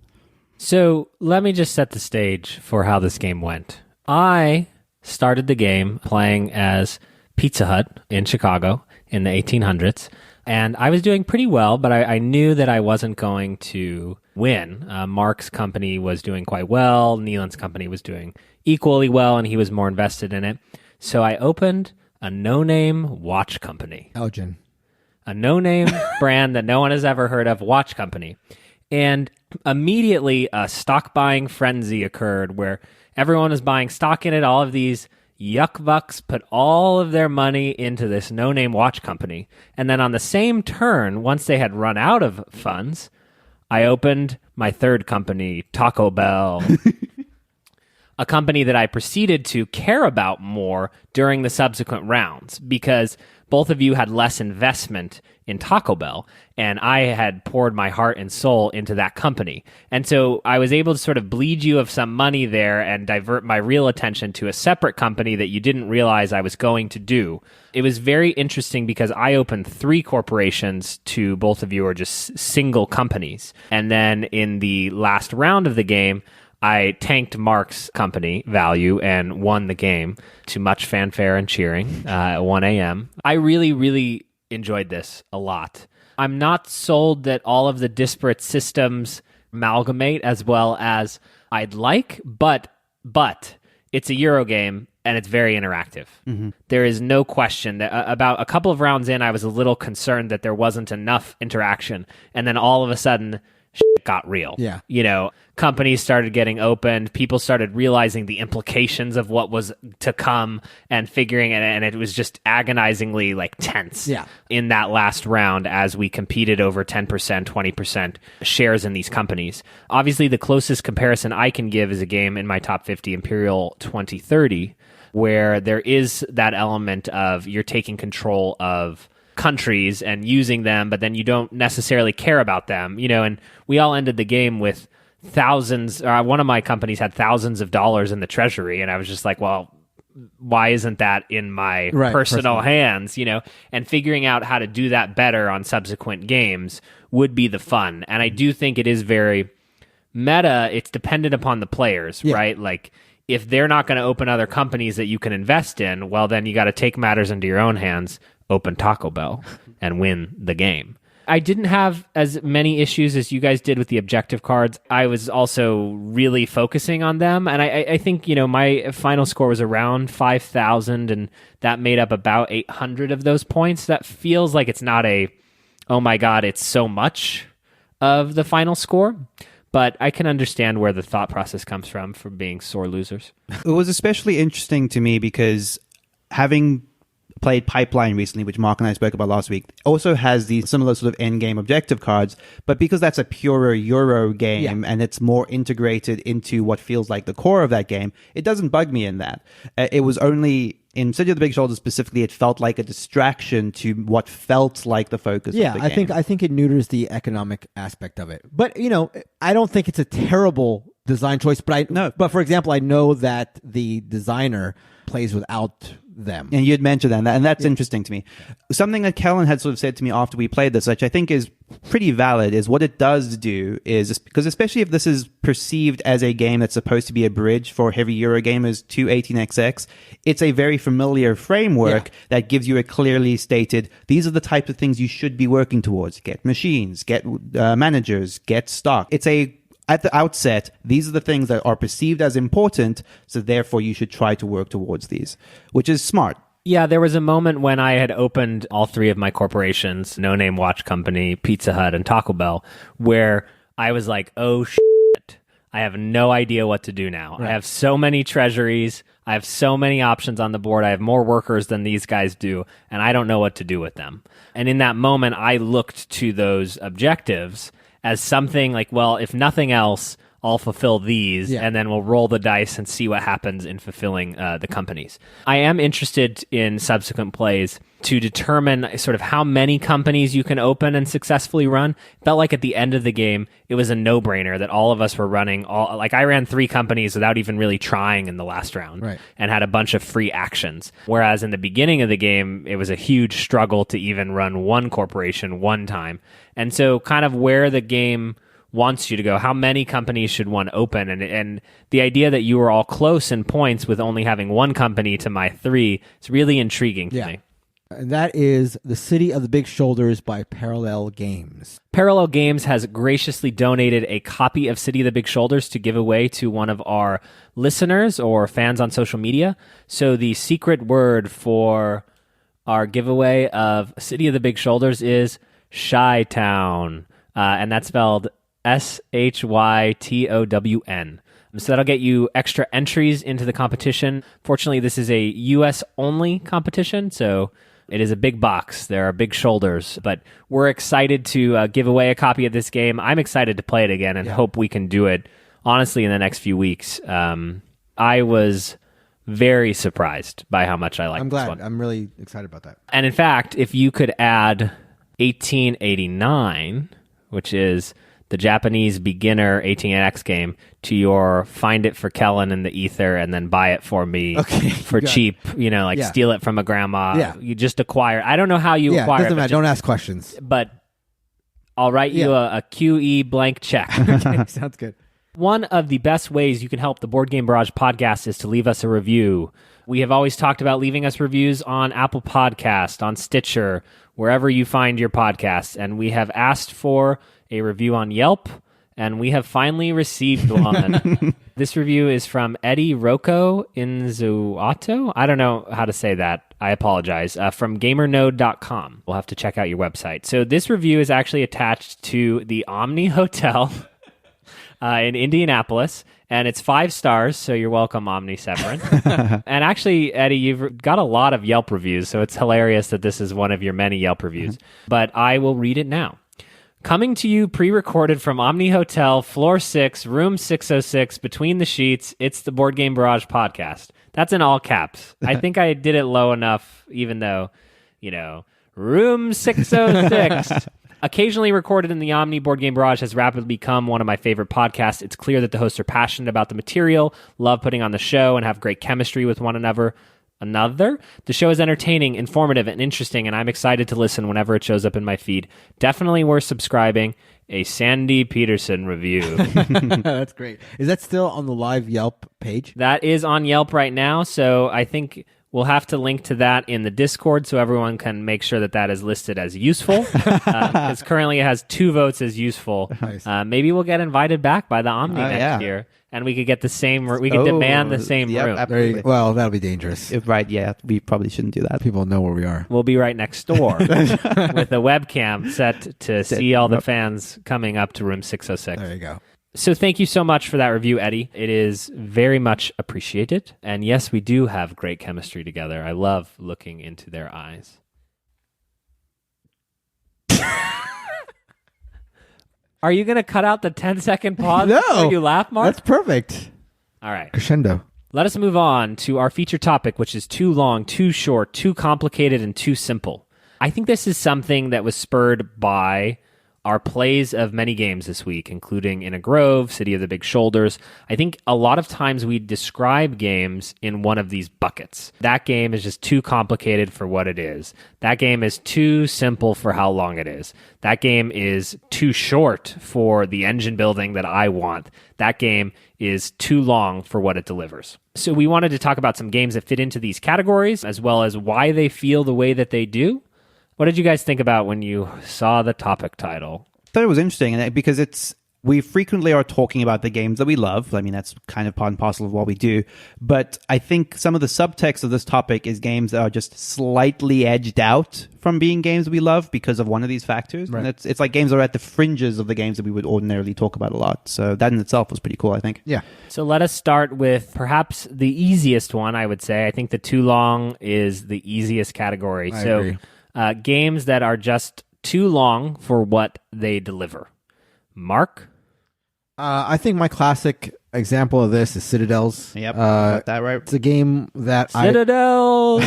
[SPEAKER 1] So let me just set the stage for how this game went. I started the game playing as Pizza Hut in Chicago in the 1800s, and I was doing pretty well, but I knew that I wasn't going to win. Mark's company was doing quite well. Nealon's company was doing equally well, and he was more invested in it. So I opened a no-name watch company.
[SPEAKER 5] Elgin.
[SPEAKER 1] a no-name brand that no one has ever heard of, watch company. And immediately a stock buying frenzy occurred where everyone was buying stock in it. All of these yuck-bucks put all of their money into this no-name watch company. And then on the same turn, once they had run out of funds, I opened my third company, Taco Bell, a company that I proceeded to care about more during the subsequent rounds because both of you had less investment in Taco Bell, and I had poured my heart and soul into that company. And so I was able to sort of bleed you of some money there and divert my real attention to a separate company that you didn't realize I was going to do. It was very interesting because I opened 3 corporations to both of you are just single companies. And then in the last round of the game, I tanked Mark's company value and won the game to much fanfare and cheering at 1 a.m. I really, really enjoyed this a lot. I'm not sold that all of the disparate systems amalgamate as well as I'd like, but it's a Euro game and it's very interactive. Mm-hmm. There is no question that about a couple of rounds in, I was a little concerned that there wasn't enough interaction. And then all of a sudden, shit got real.
[SPEAKER 5] Yeah.
[SPEAKER 1] You know, companies started getting opened. People started realizing the implications of what was to come and figuring it. And it was just agonizingly tense in that last round as we competed over 10%, 20% shares in these companies. Obviously, the closest comparison I can give is a game in my top 50, Imperial 2030, where there is that element of you're taking control of countries and using them, but then you don't necessarily care about them, and we all ended the game with thousands. One of my companies had thousands of dollars in the treasury, and I was just like, well, why isn't that in my personal hands, and figuring out how to do that better on subsequent games would be the fun. And I do think it is very meta. It's dependent upon the players, right? Like, if they're not going to open other companies that you can invest in, well, then you got to take matters into your own hands, open Taco Bell, and win the game. I didn't have as many issues as you guys did with the objective cards. I was also really focusing on them, and I think, my final score was around 5,000, and that made up about 800 of those points. That feels like it's not oh my god, it's so much of the final score. But I can understand where the thought process comes from for being sore losers.
[SPEAKER 4] It was especially interesting to me because having played Pipeline recently, which Mark and I spoke about last week, also has these similar sort of end-game objective cards, but because that's a purer Euro game and it's more integrated into what feels like the core of that game, it doesn't bug me in that. It was only in City of the Big Shoulders specifically, it felt like a distraction to what felt like the focus of the game.
[SPEAKER 5] I think it neuters the economic aspect of it. But, I don't think it's a terrible design choice, but for example, I know that the designer plays without them.
[SPEAKER 4] And you had mentioned that, and that's interesting to me. Something that Kellen had sort of said to me after we played this, which I think is pretty valid, is what it does do is, because especially if this is perceived as a game that's supposed to be a bridge for heavy Euro gamers to 18xx, it's a very familiar framework that gives you a clearly stated, these are the types of things you should be working towards. Get machines, get managers, get stock. At the outset, these are the things that are perceived as important, so therefore you should try to work towards these, which is smart.
[SPEAKER 1] Yeah, there was a moment when I had opened all 3 of my corporations, No Name Watch Company, Pizza Hut, and Taco Bell, where I was like, oh shit, I have no idea what to do now. Right. I have so many treasuries, I have so many options on the board, I have more workers than these guys do, and I don't know what to do with them. And in that moment, I looked to those objectives as something like, well, if nothing else, I'll fulfill these, and then we'll roll the dice and see what happens in fulfilling the companies. I am interested in subsequent plays to determine sort of how many companies you can open and successfully run. It felt like at the end of the game, it was a no-brainer that all of us were running. I ran 3 companies without even really trying in the last round, and had a bunch of free actions. Whereas in the beginning of the game, it was a huge struggle to even run one corporation one time. And so kind of where the game wants you to go, how many companies should one open, and the idea that you were all close in points with only having one company to my 3 is really intriguing to me.
[SPEAKER 5] And that is The City of the Big Shoulders by Parallel Games.
[SPEAKER 1] Parallel Games has graciously donated a copy of City of the Big Shoulders to give away to one of our listeners or fans on social media. So the secret word for our giveaway of City of the Big Shoulders is Chi-Town, and that's spelled Shytown. So that'll get you extra entries into the competition. Fortunately, this is a US-only competition, so it is a big box. There are big shoulders, but we're excited to give away a copy of this game. I'm excited to play it again and hope we can do it, honestly, in the next few weeks. I was very surprised by how much I liked this one.
[SPEAKER 5] I'm really excited about that.
[SPEAKER 1] And in fact, if you could add 1889, which is the Japanese beginner 18X game, to your Find It for Kellen in the ether and then buy it for me for cheap, steal it from a grandma.
[SPEAKER 5] Yeah.
[SPEAKER 1] You just acquire. I don't know how you acquire
[SPEAKER 5] doesn't
[SPEAKER 1] it.
[SPEAKER 5] matter. Don't ask questions.
[SPEAKER 1] But I'll write you a QE blank check.
[SPEAKER 5] Okay, sounds good.
[SPEAKER 1] One of the best ways you can help the Board Game Barrage podcast is to leave us a review. We have always talked about leaving us reviews on Apple Podcast, on Stitcher, wherever you find your podcasts. And we have asked for a review on Yelp, and we have finally received one. This review is from Eddie Rocco Inzuato. I don't know how to say that. I apologize. From GamerNode.com. We'll have to check out your website. So this review is actually attached to the Omni Hotel in Indianapolis, and it's 5 stars, so you're welcome, Omni Severin. And actually, Eddie, you've got a lot of Yelp reviews, so it's hilarious that this is one of your many Yelp reviews. But I will read it now. Coming to you pre-recorded from Omni Hotel, floor 6, room 606, between the sheets, it's the Board Game Barrage podcast. That's in all caps. I think I did it low enough, even though, room 606. Occasionally recorded in the Omni, Board Game Barrage has rapidly become one of my favorite podcasts. It's clear that the hosts are passionate about the material, love putting on the show, and have great chemistry with one another. The show is entertaining, informative, and interesting, and I'm excited to listen whenever it shows up in my feed. Definitely worth subscribing. A Sandy Peterson review.
[SPEAKER 5] That's great. Is that still on the live Yelp page?
[SPEAKER 1] That is on Yelp right now, so I think we'll have to link to that in the Discord so everyone can make sure that that is listed as useful. Because currently it has 2 votes as useful.
[SPEAKER 5] Nice.
[SPEAKER 1] Maybe we'll get invited back by the Omni next year, and we could get the same. We could demand the same room.
[SPEAKER 4] Absolutely.
[SPEAKER 5] Well, that'll be dangerous.
[SPEAKER 4] Right? Yeah, we probably shouldn't do that.
[SPEAKER 5] People know where we are.
[SPEAKER 1] We'll be right next door with a webcam set to see all the fans coming up to room 606.
[SPEAKER 5] There you go.
[SPEAKER 1] So thank you so much for that review, Eddie. It is very much appreciated. And yes, we do have great chemistry together. I love looking into their eyes. Are you going to cut out the 10-second pause before you laugh, Mark?
[SPEAKER 5] That's perfect.
[SPEAKER 1] All right.
[SPEAKER 5] Crescendo.
[SPEAKER 1] Let us move on to our feature topic, which is too long, too short, too complicated, and too simple. I think this is something that was spurred by our plays of many games this week, including In a Grove, City of the Big Shoulders. I think a lot of times we describe games in one of these buckets. That game is just too complicated for what it is. That game is too simple for how long it is. That game is too short for the engine building that I want. That game is too long for what it delivers. So we wanted to talk about some games that fit into these categories, as well as why they feel the way that they do. What did you guys think about when you saw the topic title?
[SPEAKER 4] I thought it was interesting because we frequently are talking about the games that we love. I mean, that's kind of part and parcel of what we do. But I think some of the subtext of this topic is games that are just slightly edged out from being games we love because of one of these factors.
[SPEAKER 5] Right.
[SPEAKER 4] And it's like games that are at the fringes of the games that we would ordinarily talk about a lot. So that in itself was pretty cool, I think.
[SPEAKER 5] Yeah.
[SPEAKER 1] So let us start with perhaps the easiest one, I would say. I think the too long is the easiest category.
[SPEAKER 5] I agree.
[SPEAKER 1] Games that are just too long for what they deliver. Mark?
[SPEAKER 5] I think my classic example of this is Citadels.
[SPEAKER 4] Yep. Got that right.
[SPEAKER 5] It's a game that
[SPEAKER 1] Citadels!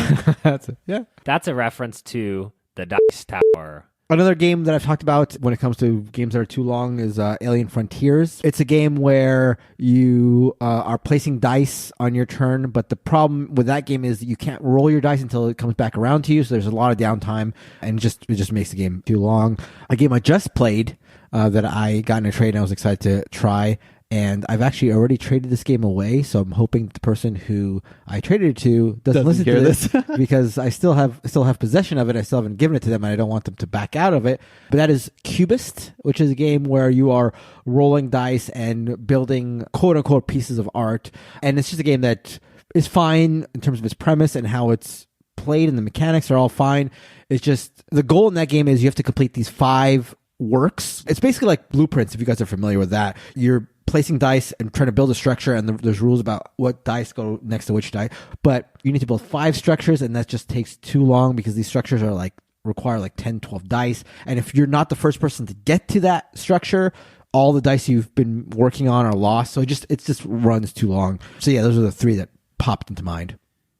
[SPEAKER 5] That's
[SPEAKER 1] a reference to the Dice Tower.
[SPEAKER 5] Another game that I've talked about when it comes to games that are too long is Alien Frontiers. It's a game where you are placing dice on your turn, but the problem with that game is that you can't roll your dice until it comes back around to you, so there's a lot of downtime, and it just makes the game too long. A game I just played that I got in a trade and I was excited to try, and I've actually already traded this game away, so I'm hoping the person who I traded it to doesn't listen to this because I still have possession of it. I still haven't given it to them, and I don't want them to back out of it. But that is Cubist, which is a game where you are rolling dice and building quote-unquote pieces of art. And it's just a game that is fine in terms of its premise and how it's played and the mechanics are all fine. It's just the goal in that game is you have to complete these 5 works. It's basically like blueprints, if you guys are familiar with that. You're placing dice and trying to build a structure, and there's rules about what dice go next to which die. But you need to build 5 structures, and that just takes too long because these structures are require 10, 12 dice. And if you're not the first person to get to that structure, all the dice you've been working on are lost. So it just runs too long. So yeah, those are the 3 that popped into mind.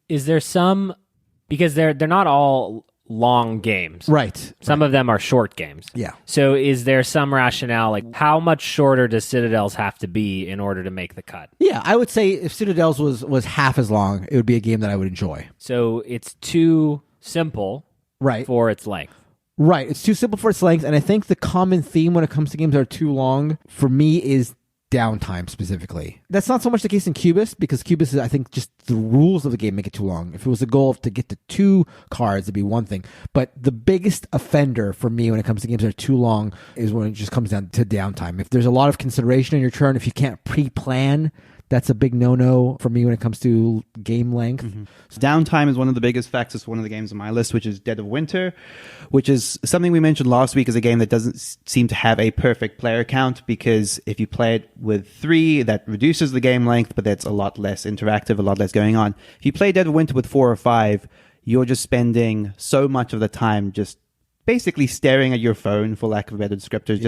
[SPEAKER 1] Is there some, because they're not all long games.
[SPEAKER 5] Right.
[SPEAKER 1] Some of them are short games.
[SPEAKER 5] Yeah.
[SPEAKER 1] So is there some rationale, how much shorter does Citadels have to be in order to make the cut?
[SPEAKER 5] Yeah, I would say if Citadels was half as long, it would be a game that I would enjoy.
[SPEAKER 1] So it's too simple for its length.
[SPEAKER 5] Right. It's too simple for its length, and I think the common theme when it comes to games that are too long, for me, is downtime specifically. That's not so much the case in Cubist, because Cubist is, I think, just the rules of the game make it too long. If it was a goal to get to 2 cards, it'd be one thing. But the biggest offender for me when it comes to games that are too long is when it just comes down to downtime. If there's a lot of consideration in your turn, if you can't pre-plan, that's a big no-no for me when it comes to game length.
[SPEAKER 4] So downtime is one of the biggest factors for one of the games on my list, which is Dead of Winter, which is something we mentioned last week as a game that doesn't seem to have a perfect player count, because if you play it with 3, that reduces the game length, but that's a lot less interactive, a lot less going on. If you play Dead of Winter with 4 or 5, you're just spending so much of the time just basically staring at your phone, for lack of a better descriptor.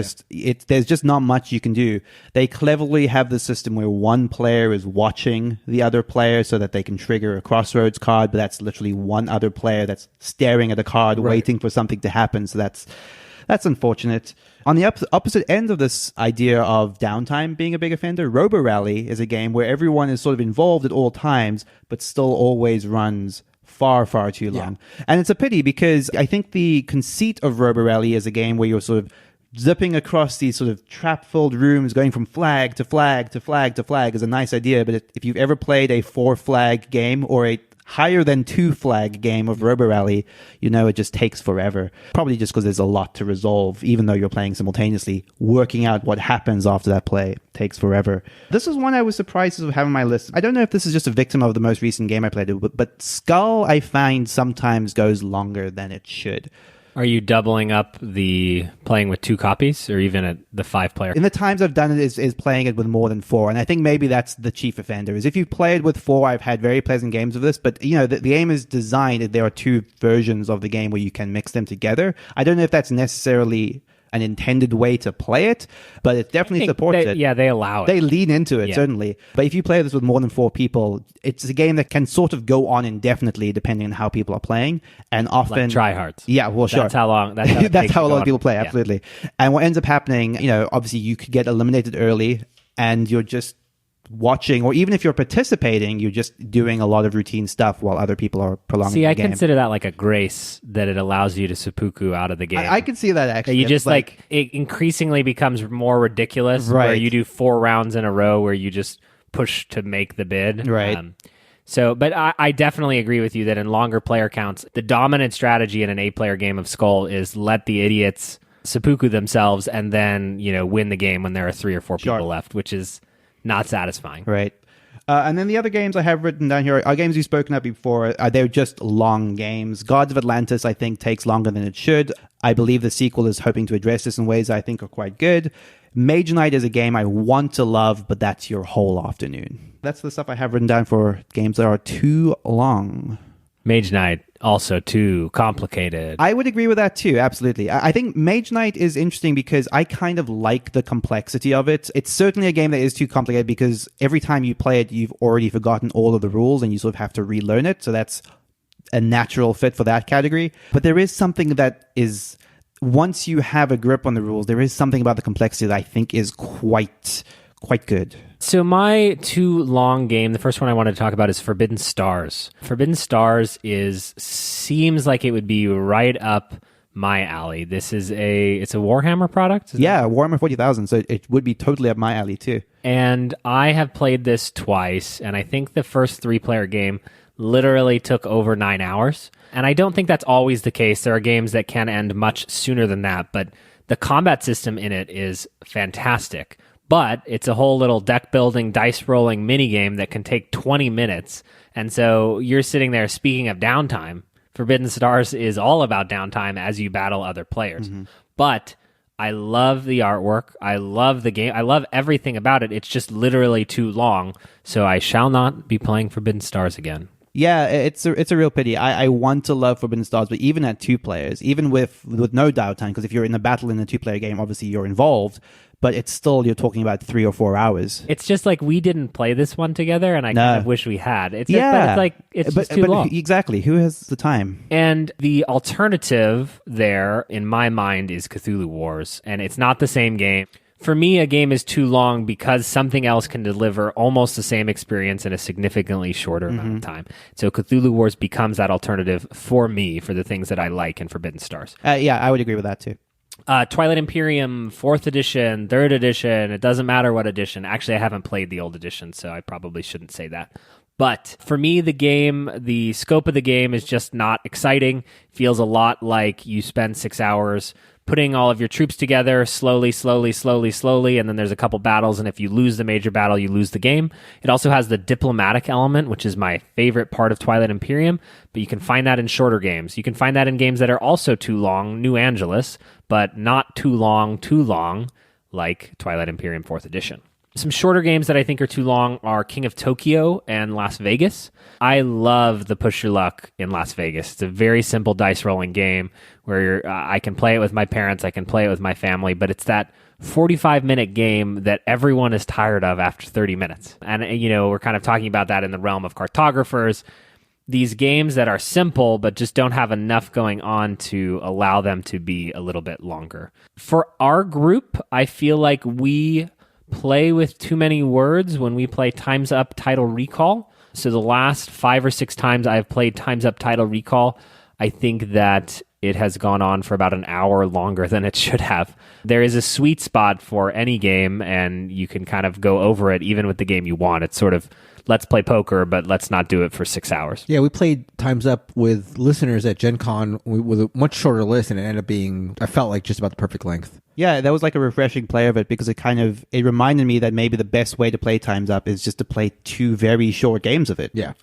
[SPEAKER 4] There's just not much you can do. They cleverly have the system where one player is watching the other player so that they can trigger a crossroads card, but that's literally one other player that's staring at a card, waiting for something to happen. So that's unfortunate. On the opposite end of this idea of downtime being a big offender, Robo Rally is a game where everyone is sort of involved at all times, but still always runs far, far too long. And it's a pity, because I think the conceit of Robo Rally is a game where you're sort of zipping across these sort of trap-filled rooms, going from flag to flag to flag to flag is a nice idea. But if you've ever played a 4-flag game or a higher than 2-flag game of Robo Rally, you know it just takes forever. Probably just because there's a lot to resolve, even though you're playing simultaneously. Working out what happens after that play takes forever. This is one I was surprised to have on my list. I don't know if this is just a victim of the most recent game I played, but Skull, I find, sometimes goes longer than it should.
[SPEAKER 1] Are you doubling up the playing with 2 copies, or even at the 5-player?
[SPEAKER 4] In the times I've done it is playing it with more than 4, and I think maybe that's the chief offender. Is if you play it with 4, I've had very pleasant games of this, but the game is designed, there are 2 versions of the game where you can mix them together. I don't know if that's necessarily an intended way to play it, but it definitely supports it.
[SPEAKER 1] Yeah, they allow it.
[SPEAKER 4] They lean into it, certainly. But if you play this with more than 4 people, it's a game that can sort of go on indefinitely depending on how people are playing. And often...
[SPEAKER 1] Like tryhards.
[SPEAKER 4] Yeah, well, sure.
[SPEAKER 1] That's how long...
[SPEAKER 4] That's how a lot of people play, absolutely. And what ends up happening, obviously you could get eliminated early, and you're just watching, or even if you're participating, you're just doing a lot of routine stuff while other people are prolonging the game.
[SPEAKER 1] I consider that like a grace, that it allows you to seppuku out of the game.
[SPEAKER 4] I can see that, actually.
[SPEAKER 1] You just it increasingly becomes more ridiculous, where you do 4 rounds in a row where you just push to make the bid.
[SPEAKER 4] Right.
[SPEAKER 1] But I definitely agree with you that in longer player counts, the dominant strategy in an 8-player game of Skull is let the idiots seppuku themselves and then, win the game when there are 3 or 4 people left, which is not satisfying.
[SPEAKER 4] Right. And then the other games I have written down here are games we've spoken of before. They're just long games. Gods of Atlantis, I think, takes longer than it should. I believe the sequel is hoping to address this in ways I think are quite good. Mage Knight is a game I want to love, but that's your whole afternoon. That's the stuff I have written down for games that are too long.
[SPEAKER 1] Mage Knight, also too complicated.
[SPEAKER 4] I would agree with that too, absolutely. I think Mage Knight is interesting because I kind of like the complexity of it. It's certainly a game that is too complicated because every time you play it, you've already forgotten all of the rules and you sort of have to relearn it. So that's a natural fit for that category. But there is something that is, once you have a grip on the rules, there is something about the complexity that I think is quite good.
[SPEAKER 1] So my too long game, the first one I wanted to talk about is Forbidden Stars. Forbidden Stars seems like it would be right up my alley. It's a Warhammer product?
[SPEAKER 4] Warhammer 40,000, so it would be totally up my alley too.
[SPEAKER 1] And I have played this twice, and I think the first 3-player game literally took over 9 hours. And I don't think that's always the case. There are games that can end much sooner than that, but the combat system in it is fantastic. But it's a whole little deck building, dice rolling mini game that can take 20 minutes. And so you're sitting there, speaking of downtime, Forbidden Stars is all about downtime as you battle other players. But I love the artwork. I love the game. I love everything about it. It's just literally too long. So I shall not be playing Forbidden Stars again.
[SPEAKER 4] Yeah, it's a real pity. I want to love Forbidden Stars, but even at 2 players, even with no downtime, because if you're in a battle in a 2-player game, obviously you're involved, but it's still, you're talking about 3 or 4 hours.
[SPEAKER 1] It's just like we didn't play this one together, and I kind of wish we had. It's just too long.
[SPEAKER 4] Exactly. Who has the time?
[SPEAKER 1] And the alternative there, in my mind, is Cthulhu Wars, and it's not the same game. For me, a game is too long because something else can deliver almost the same experience in a significantly shorter amount of time. So Cthulhu Wars becomes that alternative for me for the things that I like in Forbidden Stars.
[SPEAKER 4] Yeah, I would agree with that too.
[SPEAKER 1] Twilight Imperium, 4th edition, 3rd edition, it doesn't matter what edition. Actually, I haven't played the old edition, so I probably shouldn't say that. But for me, the scope of the game is just not exciting. Feels a lot like you spend 6 hours putting all of your troops together slowly, and then there's a couple battles, and if you lose the major battle, you lose the game. It also has the diplomatic element, which is my favorite part of Twilight Imperium, but you can find that in shorter games. You can find that in games that are also too long, New Angeles, but not too long, like Twilight Imperium 4th edition. Some shorter games that I think are too long are King of Tokyo and Las Vegas. I love the push your luck in Las Vegas. It's a very simple dice rolling game where I can play it with my parents, I can play it with my family, but it's that 45-minute game that everyone is tired of after 30 minutes. And, we're kind of talking about that in the realm of Cartographers. These games that are simple but just don't have enough going on to allow them to be a little bit longer. For our group, I feel like we play with too many words when we play Time's Up Title Recall. So the last 5 or 6 times I've played Time's Up Title Recall, I think that it has gone on for about an hour longer than it should have. There is a sweet spot for any game, and you can kind of go over it even with the game you want. It's sort of, let's play poker, but let's not do it for 6 hours.
[SPEAKER 5] Yeah, we played Time's Up with listeners at Gen Con with a much shorter list, and it ended up being, I felt like, just about the perfect length.
[SPEAKER 4] Yeah, that was like a refreshing play of it because it reminded me that maybe the best way to play Time's Up is just to play 2 very short games of it.
[SPEAKER 5] Yeah.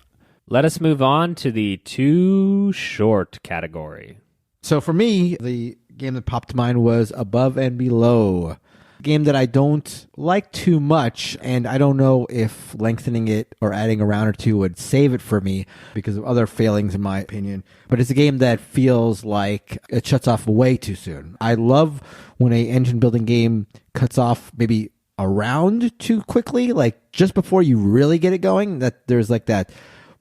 [SPEAKER 1] Let us move on to the too short category.
[SPEAKER 5] So for me, the game that popped to mind was Above and Below. A game that I don't like too much, and I don't know if lengthening it or adding a round or 2 would save it for me because of other failings, in my opinion. But it's a game that feels like it shuts off way too soon. I love when a engine building game cuts off maybe a round too quickly, like just before you really get it going, that there's like that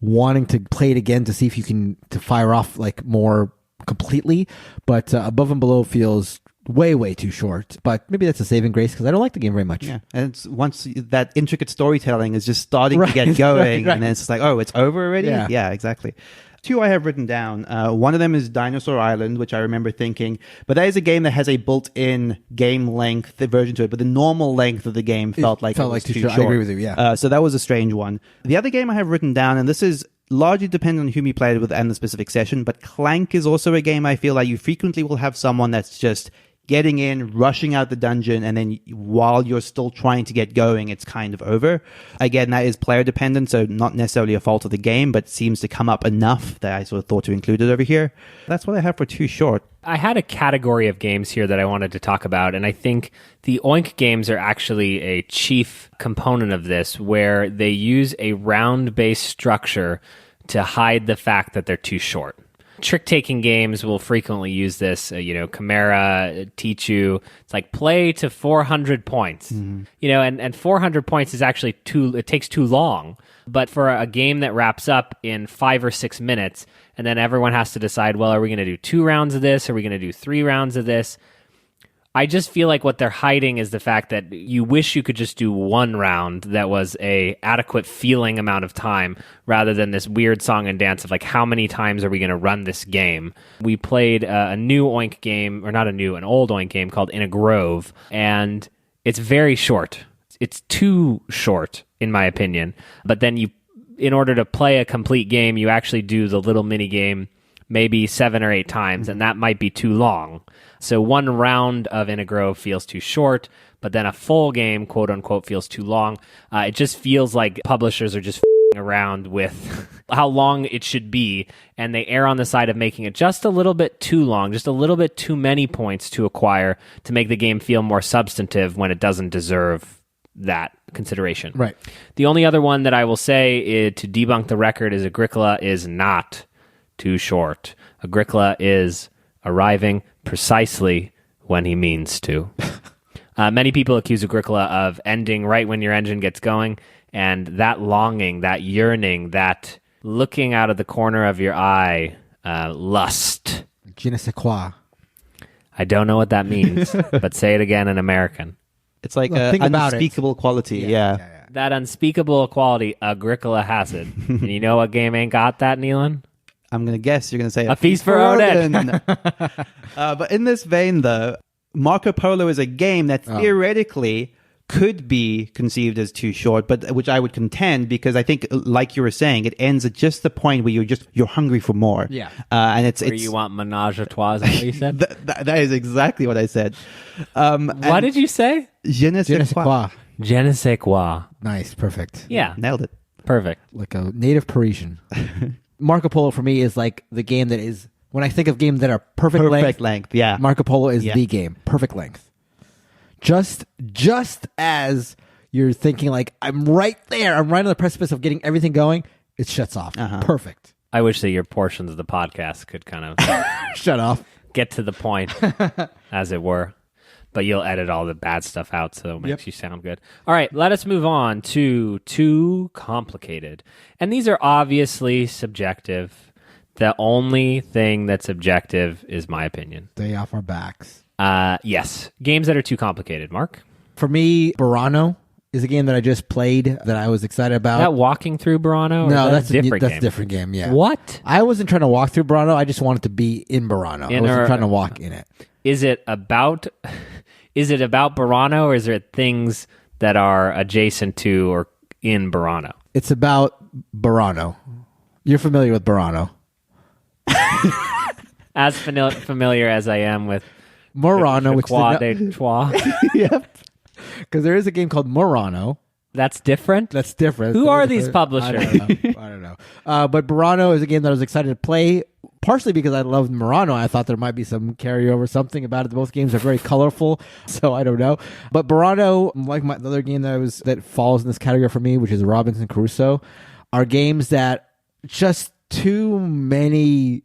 [SPEAKER 5] wanting to play it again to see if you can to fire off like more completely. But Above and Below feels way too short, but maybe that's a saving grace because I don't like the game very much.
[SPEAKER 4] Yeah, and it's once that intricate storytelling is just starting to get going,
[SPEAKER 5] right.
[SPEAKER 4] And then it's like, oh, it's over already.
[SPEAKER 5] Yeah,
[SPEAKER 4] Exactly. 2 I have written down. One of them is Dinosaur Island, which I remember thinking, but that is a game that has a built-in game length version to it, but the normal length of the game felt like too short.
[SPEAKER 5] I agree with you. Yeah.
[SPEAKER 4] So that was a strange one. The other game I have written down, and this is largely dependent on whom you played with and the specific session, but Clank is also a game I feel like you frequently will have someone that's just getting in, rushing out the dungeon, and then while you're still trying to get going, it's kind of over. Again, that is player dependent, so not necessarily a fault of the game, but seems to come up enough that I sort of thought to include it over here. That's what I have for Too Short.
[SPEAKER 1] I had a category of games here that I wanted to talk about, and I think the Oink Games are actually a chief component of this, where they use a round-based structure to hide the fact that they're too short. Trick-taking games will frequently use this. Chimera teach you, it's like play to 400 points. Mm-hmm. And 400 points is actually it takes too long. But for a game that wraps up in 5 or 6 minutes, and then everyone has to decide, well, are we going to do 2 rounds of this? Are we going to do 3 rounds of this? I just feel like what they're hiding is the fact that you wish you could just do 1 round that was a adequate feeling amount of time rather than this weird song and dance of like, how many times are we going to run this game? We played a new Oink game, or not a new, an old Oink game called In a Grove, and it's very short. It's too short, in my opinion. But then in order to play a complete game, you actually do the little mini game maybe 7 or 8 times, and that might be too long. So 1 round of In a Grove feels too short, but then a full game, quote unquote, feels too long. It just feels like publishers are just around with how long it should be, and they err on the side of making it just a little bit too long, just a little bit too many points to acquire to make the game feel more substantive when it doesn't deserve that consideration.
[SPEAKER 5] Right.
[SPEAKER 1] The only other one that I will say to debunk the record is Agricola is not too short. Agricola is arriving precisely when he means to. Many people accuse Agricola of ending right when your engine gets going, and that longing, that yearning, that looking out of the corner of your eye, lust.
[SPEAKER 5] Je ne sais quoi.
[SPEAKER 1] I don't know what that means, but say it again in American.
[SPEAKER 4] It's like
[SPEAKER 5] Well,
[SPEAKER 4] an
[SPEAKER 5] think about it.
[SPEAKER 4] unspeakable quality. Yeah.
[SPEAKER 1] That unspeakable quality, Agricola has it. And you know what game ain't got that, Neelan?
[SPEAKER 4] I'm going to guess you're going to say
[SPEAKER 1] A Feast for Odin.
[SPEAKER 4] But in this vein, though, Marco Polo is a game that theoretically could be conceived as too short, but which I would contend, because I think, like you were saying, it ends at just the point where you're hungry for more.
[SPEAKER 5] Yeah.
[SPEAKER 4] And it's
[SPEAKER 1] Or you want menage a trois, is that what you said?
[SPEAKER 4] that is exactly what I said.
[SPEAKER 1] What did you say?
[SPEAKER 4] Je ne
[SPEAKER 5] Je ne
[SPEAKER 4] sais
[SPEAKER 5] sais
[SPEAKER 4] quoi.
[SPEAKER 5] quoi.
[SPEAKER 1] Je ne sais quoi.
[SPEAKER 5] Nice, perfect.
[SPEAKER 1] Yeah,
[SPEAKER 4] Nailed it.
[SPEAKER 1] perfect.
[SPEAKER 5] Like a native Parisian. Marco Polo for me is like the game that is, when I think of games that are perfect length,
[SPEAKER 4] yeah.
[SPEAKER 5] Marco Polo is
[SPEAKER 4] Yeah.
[SPEAKER 5] the game. Perfect length. Just as you're thinking like, I'm right there, I'm right on the precipice of getting everything going, it shuts off. Perfect.
[SPEAKER 1] I wish that your portions of the podcast could kind of
[SPEAKER 5] Shut off.
[SPEAKER 1] get to the point, as it were. But you'll edit all the bad stuff out, so it makes you sound good. All right, let us move on to Too Complicated. And these are obviously subjective. The only thing that's objective is my opinion.
[SPEAKER 5] Day off our backs.
[SPEAKER 1] Yes, games that are too complicated. Mark?
[SPEAKER 5] For me, Burano is a game that I just played that I was excited about.
[SPEAKER 1] That walking through Burano? Or
[SPEAKER 5] No,
[SPEAKER 1] that's a different
[SPEAKER 5] that's
[SPEAKER 1] game.
[SPEAKER 5] a different game, yeah.
[SPEAKER 1] What?
[SPEAKER 5] I wasn't trying to walk through Burano, I just wanted to be in Burano. I wasn't trying to walk in it.
[SPEAKER 1] Is it about Burano, or is it things that are adjacent to or in Burano?
[SPEAKER 5] It's about Burano. You're familiar with Burano.
[SPEAKER 1] As familiar as I am with
[SPEAKER 5] Murano, which
[SPEAKER 1] Croix
[SPEAKER 5] is
[SPEAKER 1] de Trois.
[SPEAKER 5] yep. Because there is a game called Murano.
[SPEAKER 1] That's different?
[SPEAKER 5] That's different.
[SPEAKER 1] Who are these publishers?
[SPEAKER 5] I don't know. But Burano is a game that I was excited to play, partially because I loved Murano. I thought there might be some carryover, something about it. Both games are very colorful, so I don't know. But Burano, like the other game that falls in this category for me, which is Robinson Crusoe, are games that just too many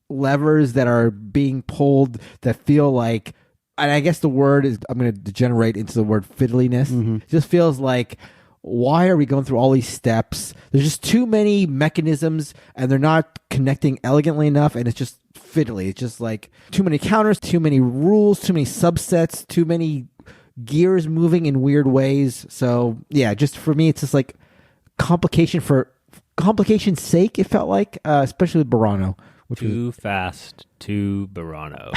[SPEAKER 5] levers that are being pulled that feel like, and I guess the word is, I'm going to degenerate into the word fiddliness. It just feels like, why are we going through all these steps? There's just too many mechanisms and they're not connecting elegantly enough, and it's just fiddly. It's just like too many counters, too many rules, too many subsets, too many gears moving in weird ways. So yeah, just for me, it's just like complication for complication's sake, it felt like, especially with Burano.
[SPEAKER 1] Too fast to Burano.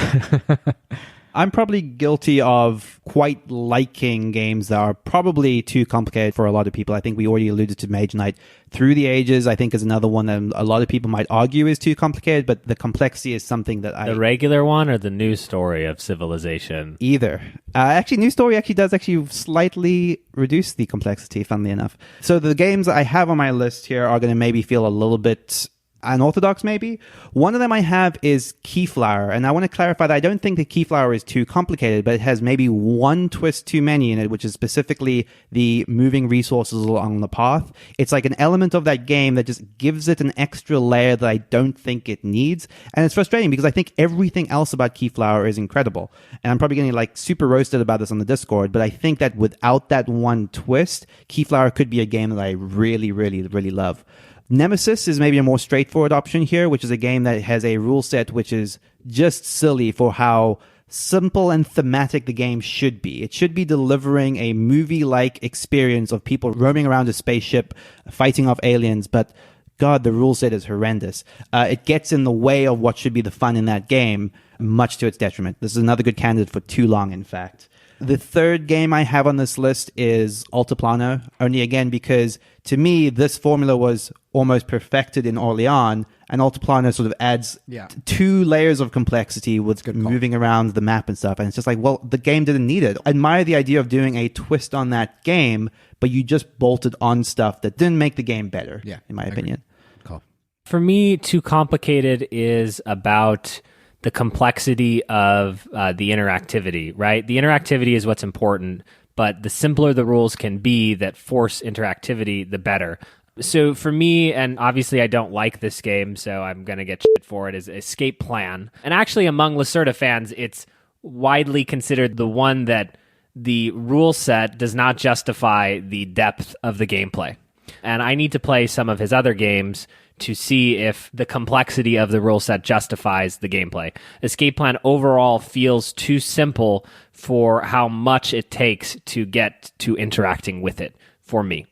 [SPEAKER 4] I'm probably guilty of quite liking games that are probably too complicated for a lot of people. I think we already alluded to Mage Knight. Through the Ages, I think, is another one that a lot of people might argue is too complicated, but the complexity is something that
[SPEAKER 1] The regular one or the new story of civilization?
[SPEAKER 4] Either. Actually, New Story does slightly reduce the complexity, funnily enough. So the games I have on my list here are going to maybe feel a little bit unorthodox, maybe. One of them I have is Keyflower, and I want to clarify that I don't think that Keyflower is too complicated, but it has maybe one twist too many in it, which is specifically the moving resources along the path. It's like an element of that game that just gives it an extra layer that I don't think it needs, and it's frustrating because I think everything else about Keyflower is incredible, and I'm probably getting super roasted about this on the Discord, but I think that without that one twist, Keyflower could be a game that I really, really, really love. Nemesis is maybe a more straightforward option here, which is a game that has a rule set which is just silly for how simple and thematic the game should be. It should be delivering a movie-like experience of people roaming around a spaceship, fighting off aliens, but God, the rule set is horrendous. It gets in the way of what should be the fun in that game much to its detriment. This is another good candidate for too long, in fact. The third game I have on this list is Altiplano, only again because to me this formula was almost perfected in Orléans, and Altiplano sort of adds two layers of complexity with moving around the map and stuff, and it's just like, well, the game didn't need it. I admire the idea of doing a twist on that game, but you just bolted on stuff that didn't make the game better, in my opinion.
[SPEAKER 5] Cool.
[SPEAKER 1] For me, Too Complicated is about the complexity of the interactivity, right? The interactivity is what's important, but the simpler the rules can be that force interactivity, the better. So for me, and obviously I don't like this game, so I'm going to get shit for it, is Escape Plan. And actually among Lacerda fans, it's widely considered the one that the rule set does not justify the depth of the gameplay. And I need to play some of his other games to see if the complexity of the rule set justifies the gameplay. Escape Plan overall feels too simple for how much it takes to get to interacting with it for me.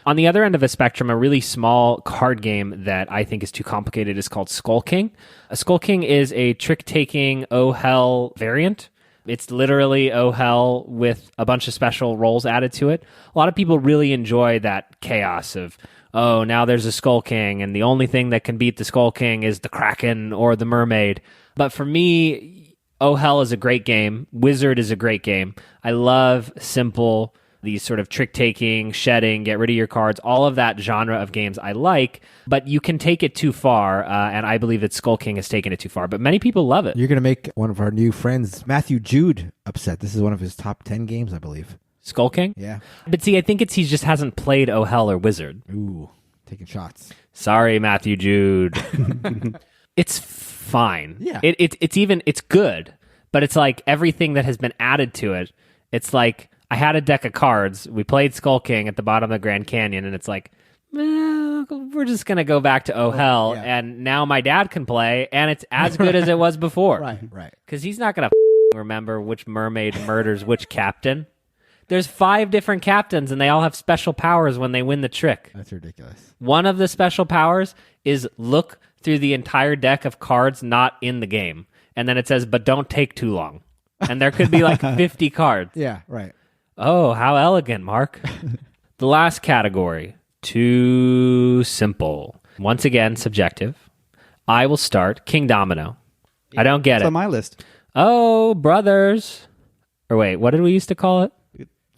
[SPEAKER 1] On the other end of the spectrum, a really small card game that I think is too complicated is called Skull King. Skull King is a trick-taking Oh Hell variant. It's literally Oh Hell with a bunch of special rolls added to it. A lot of people really enjoy that chaos of, oh, now there's a Skull King, and the only thing that can beat the Skull King is the Kraken or the Mermaid. But for me, Oh Hell is a great game. Wizard is a great game. I love simple, these sort of trick-taking, shedding, get rid of your cards, all of that genre of games I like, but you can take it too far, and I believe that Skull King has taken it too far, but many people love it.
[SPEAKER 5] You're going to make one of our new friends, Matthew Jude, upset. This is one of his top 10 games, I believe.
[SPEAKER 1] Skull King?
[SPEAKER 5] Yeah.
[SPEAKER 1] But see, I think he just hasn't played Oh Hell or Wizard.
[SPEAKER 5] Ooh, taking shots.
[SPEAKER 1] Sorry, Matthew Jude. It's fine.
[SPEAKER 5] Yeah.
[SPEAKER 1] It's good, but it's like everything that has been added to it. It's like I had a deck of cards. We played Skull King at the bottom of the Grand Canyon, and it's like, we're just going to go back to Oh Hell, and now my dad can play, and it's as good as it was before.
[SPEAKER 5] Right.
[SPEAKER 1] Because he's not going to remember which mermaid murders which captain. There's 5 different captains, and they all have special powers when they win the trick.
[SPEAKER 5] That's ridiculous.
[SPEAKER 1] One of the special powers is look through the entire deck of cards not in the game. And then it says, but don't take too long. And there could be like 50 cards.
[SPEAKER 5] Yeah, right.
[SPEAKER 1] Oh, how elegant, Mark. The last category, too simple. Once again, subjective. I will start Kingdomino. I don't get
[SPEAKER 4] It's
[SPEAKER 1] it.
[SPEAKER 4] on my list.
[SPEAKER 1] Oh, brothers. Or wait, what did we used to call it?